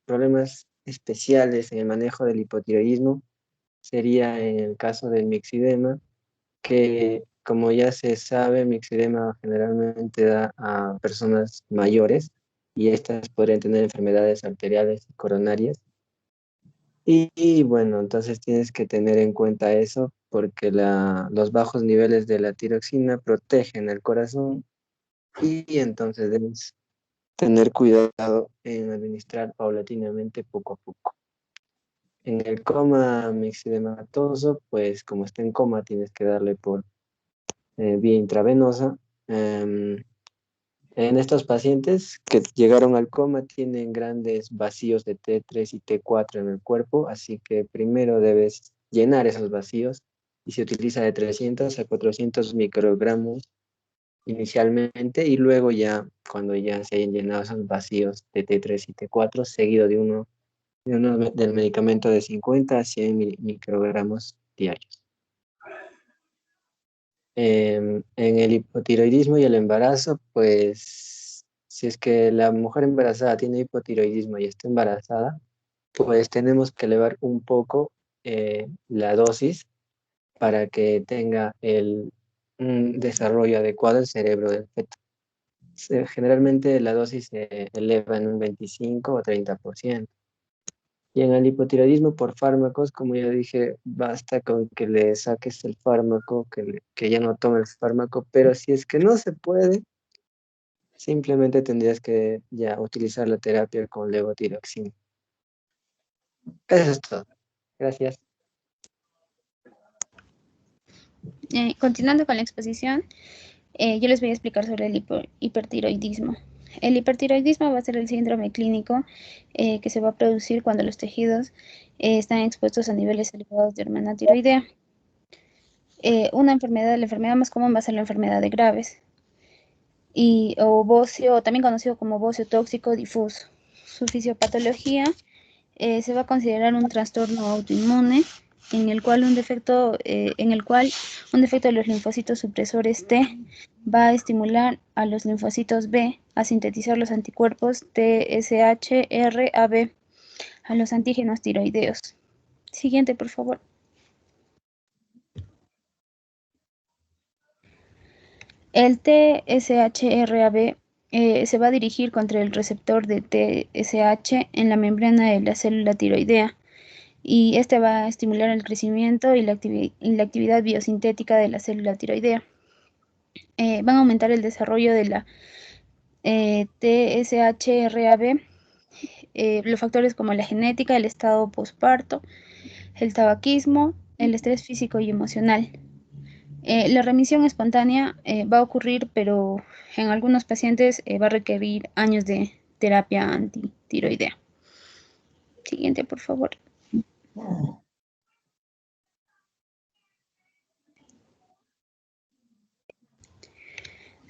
problemas especiales en el manejo del hipotiroidismo sería en el caso del mixedema, que como ya se sabe, mixedema generalmente da a personas mayores y estas podrían tener enfermedades arteriales y coronarias. Y bueno, entonces tienes que tener en cuenta eso porque los bajos niveles de la tiroxina protegen el corazón y entonces debes tener cuidado en administrar paulatinamente poco a poco. En el coma mixedematoso, pues como está en coma, tienes que darle por vía intravenosa. En estos pacientes que llegaron al coma tienen grandes vacíos de T3 y T4 en el cuerpo, así que primero debes llenar esos vacíos y se utiliza de 300 a 400 microgramos inicialmente y luego ya cuando ya se hayan llenado esos vacíos de T3 y T4 seguido del medicamento de 50 a 100 microgramos diarios. En el hipotiroidismo y el embarazo, pues si es que la mujer embarazada tiene hipotiroidismo y está embarazada, pues tenemos que elevar un poco la dosis para que tenga un desarrollo adecuado el cerebro del feto. Generalmente la dosis se eleva en un 25 o 30%. Y en el hipotiroidismo por fármacos, como ya dije, basta con que le saques el fármaco, que ya no tome el fármaco, pero si es que no se puede, simplemente tendrías que ya utilizar la terapia con levotiroxina. Eso es todo. Gracias. Continuando con la exposición, yo les voy a explicar sobre el hipertiroidismo. El hipertiroidismo va a ser el síndrome clínico que se va a producir cuando los tejidos están expuestos a niveles elevados de hormona tiroidea. La enfermedad más común va a ser la enfermedad de Graves o bocio, también conocido como bocio tóxico difuso. Su fisiopatología se va a considerar un trastorno autoinmune en el cual un defecto de los linfocitos supresores T va a estimular a los linfocitos B a sintetizar los anticuerpos TSH-RAB a los antígenos tiroideos. Siguiente, por favor. El TSH-RAB se va a dirigir contra el receptor de TSH en la membrana de la célula tiroidea y este va a estimular el crecimiento y la actividad biosintética de la célula tiroidea. Van a aumentar el desarrollo de la TSH-RAB, los factores como la genética, el estado posparto, el tabaquismo, el estrés físico y emocional. La remisión espontánea va a ocurrir, pero en algunos pacientes va a requerir años de terapia antitiroidea. Siguiente, por favor.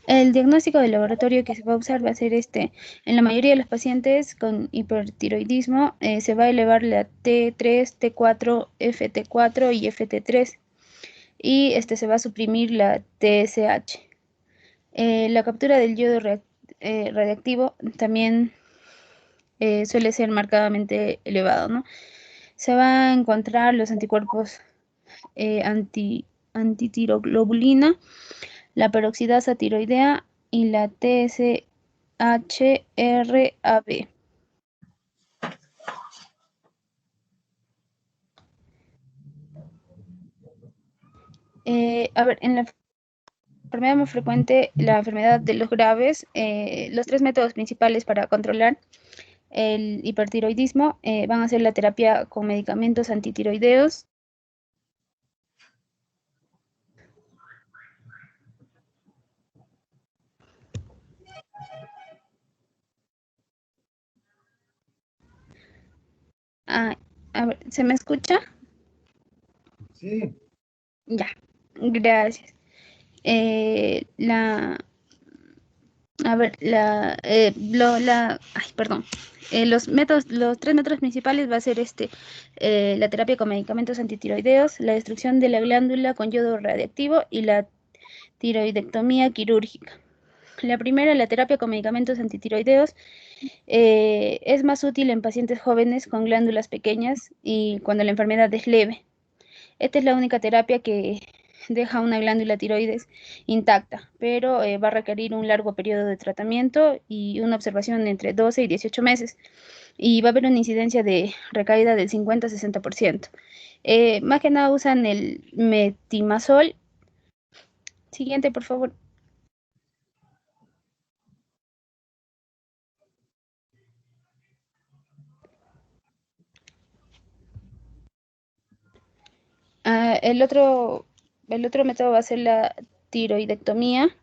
El diagnóstico de laboratorio que se va a usar va a ser en la mayoría de los pacientes con hipertiroidismo se va a elevar la T3, T4, FT4 y FT3 y se va a suprimir la TSH. La captura del yodo radiactivo también suele ser marcadamente elevado, ¿no? Se va a encontrar los anticuerpos antitiroglobulina, la peroxidasa tiroidea y la TSH-RAB. En la enfermedad más frecuente, la enfermedad de los graves, los tres métodos principales para controlar el hipertiroidismo van a ser la terapia con medicamentos antitiroideos, ¿se me escucha? Sí. Ya, gracias. Los tres métodos principales va a ser la terapia con medicamentos antitiroideos, la destrucción de la glándula con yodo radiactivo y la tiroidectomía quirúrgica. La primera, la terapia con medicamentos antitiroideos, es más útil en pacientes jóvenes con glándulas pequeñas y cuando la enfermedad es leve. Esta es la única terapia que deja una glándula tiroides intacta, pero va a requerir un largo periodo de tratamiento y una observación entre 12 y 18 meses. Y va a haber una incidencia de recaída del 50-60%. Más que nada usan el metimazol. Siguiente, por favor. El otro método va a ser la tiroidectomía,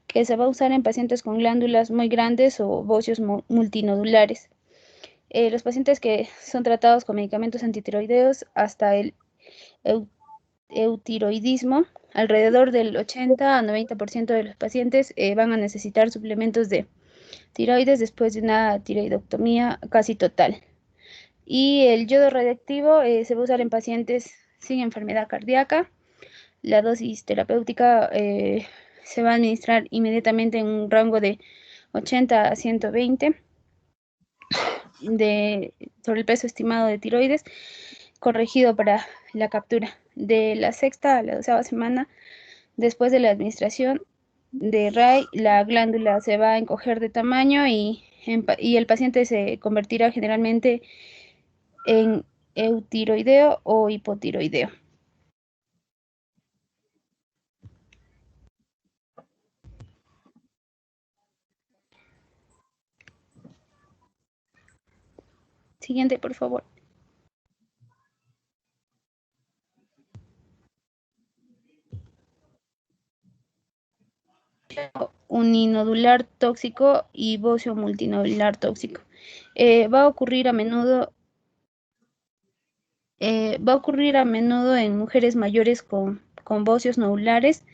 que se va a usar en pacientes con glándulas muy grandes o bocios multinodulares. Los pacientes que son tratados con medicamentos antitiroideos hasta el eutiroidismo, alrededor del 80 a 90% de los pacientes van a necesitar suplementos de tiroides después de una tiroidectomía casi total. Y el yodo radiactivo se va a usar en pacientes sin enfermedad cardíaca. La dosis terapéutica se va a administrar inmediatamente en un rango de 80 a 120 sobre el peso estimado de tiroides, corregido para la captura. De la sexta a la 12ª semana después de la administración de RAI, la glándula se va a encoger de tamaño y el paciente se convertirá generalmente en eutiroideo o hipotiroideo. Siguiente, por favor. Uninodular tóxico y bocio multinodular tóxico. Va a ocurrir a menudo en mujeres mayores con bocios nodulares.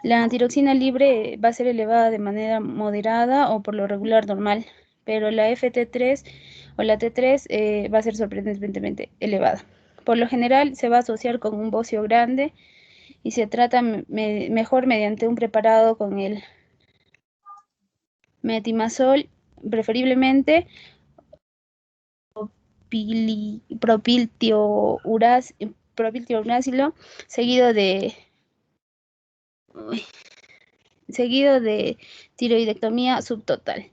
La tiroxina libre va a ser elevada de manera moderada o por lo regular normal, pero la FT3 o la T3 va a ser sorprendentemente elevada. Por lo general se va a asociar con un bocio grande y se trata mejor mediante un preparado con el metimazol, preferiblemente, propiltiouracilo, seguido de tiroidectomía subtotal.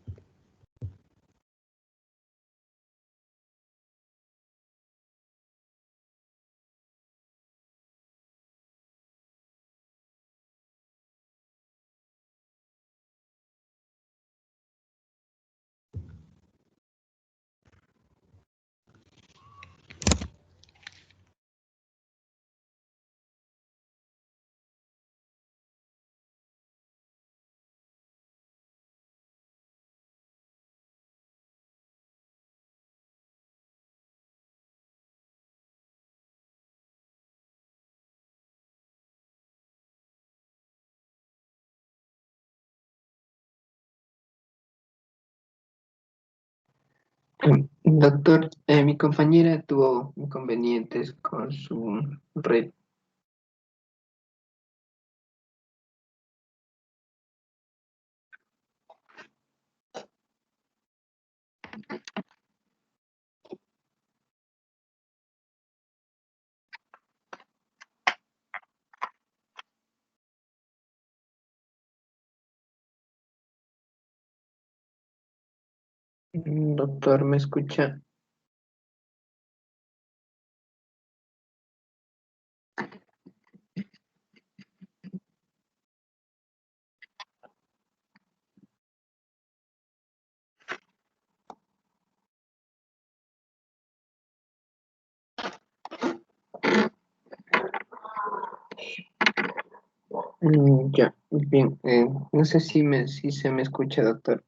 Doctor, mi compañera tuvo inconvenientes con su red. Doctor, ¿me escucha? Ya, bien. No sé si se me escucha, doctor.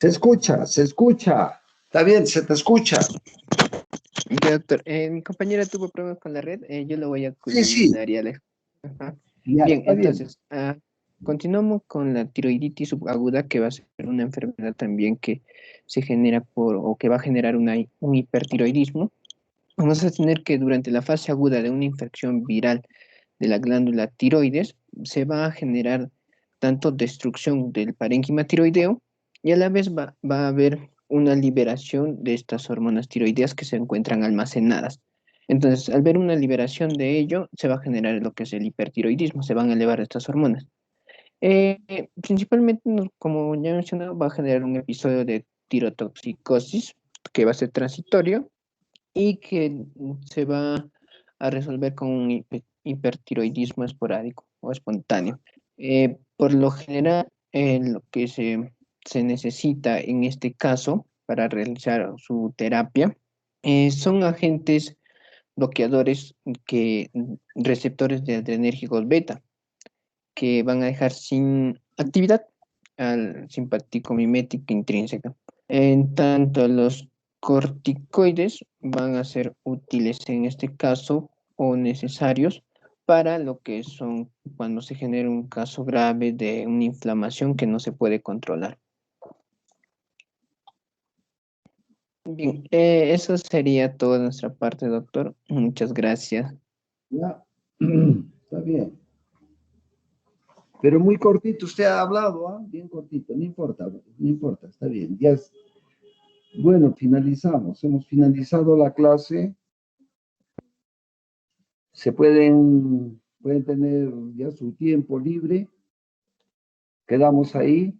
Se escucha, se escucha. Está bien, se te escucha. Ya, doctor, mi compañera tuvo problemas con la red. Yo lo voy a Sí, sí, culminar y Ajá. ya, Bien, está bien. entonces, continuamos con la tiroiditis subaguda, que va a ser una enfermedad también que se genera o que va a generar un hipertiroidismo. Vamos a tener que durante la fase aguda de una infección viral de la glándula tiroides, se va a generar tanto destrucción del parénquima tiroideo y a la vez va a haber una liberación de estas hormonas tiroideas que se encuentran almacenadas. Entonces, al ver una liberación de ello, se va a generar lo que es el hipertiroidismo, se van a elevar estas hormonas. Principalmente, como ya he mencionado, va a generar un episodio de tirotoxicosis que va a ser transitorio y que se va a resolver con un hipertiroidismo esporádico o espontáneo. Por lo general, lo que se necesita en este caso para realizar su terapia son agentes bloqueadores receptores de adrenérgicos beta, que van a dejar sin actividad al simpático mimético intrínseca. En tanto, los corticoides van a ser útiles en este caso o necesarios para lo que son cuando se genera un caso grave de una inflamación que no se puede controlar. Bien, eso sería toda nuestra parte, doctor. Muchas gracias. Ya, está bien. Pero muy cortito, usted ha hablado, ¿ah? Bien cortito, no importa, no importa, está bien. Ya bueno, finalizamos, hemos finalizado la clase. Se pueden tener ya su tiempo libre. Quedamos ahí.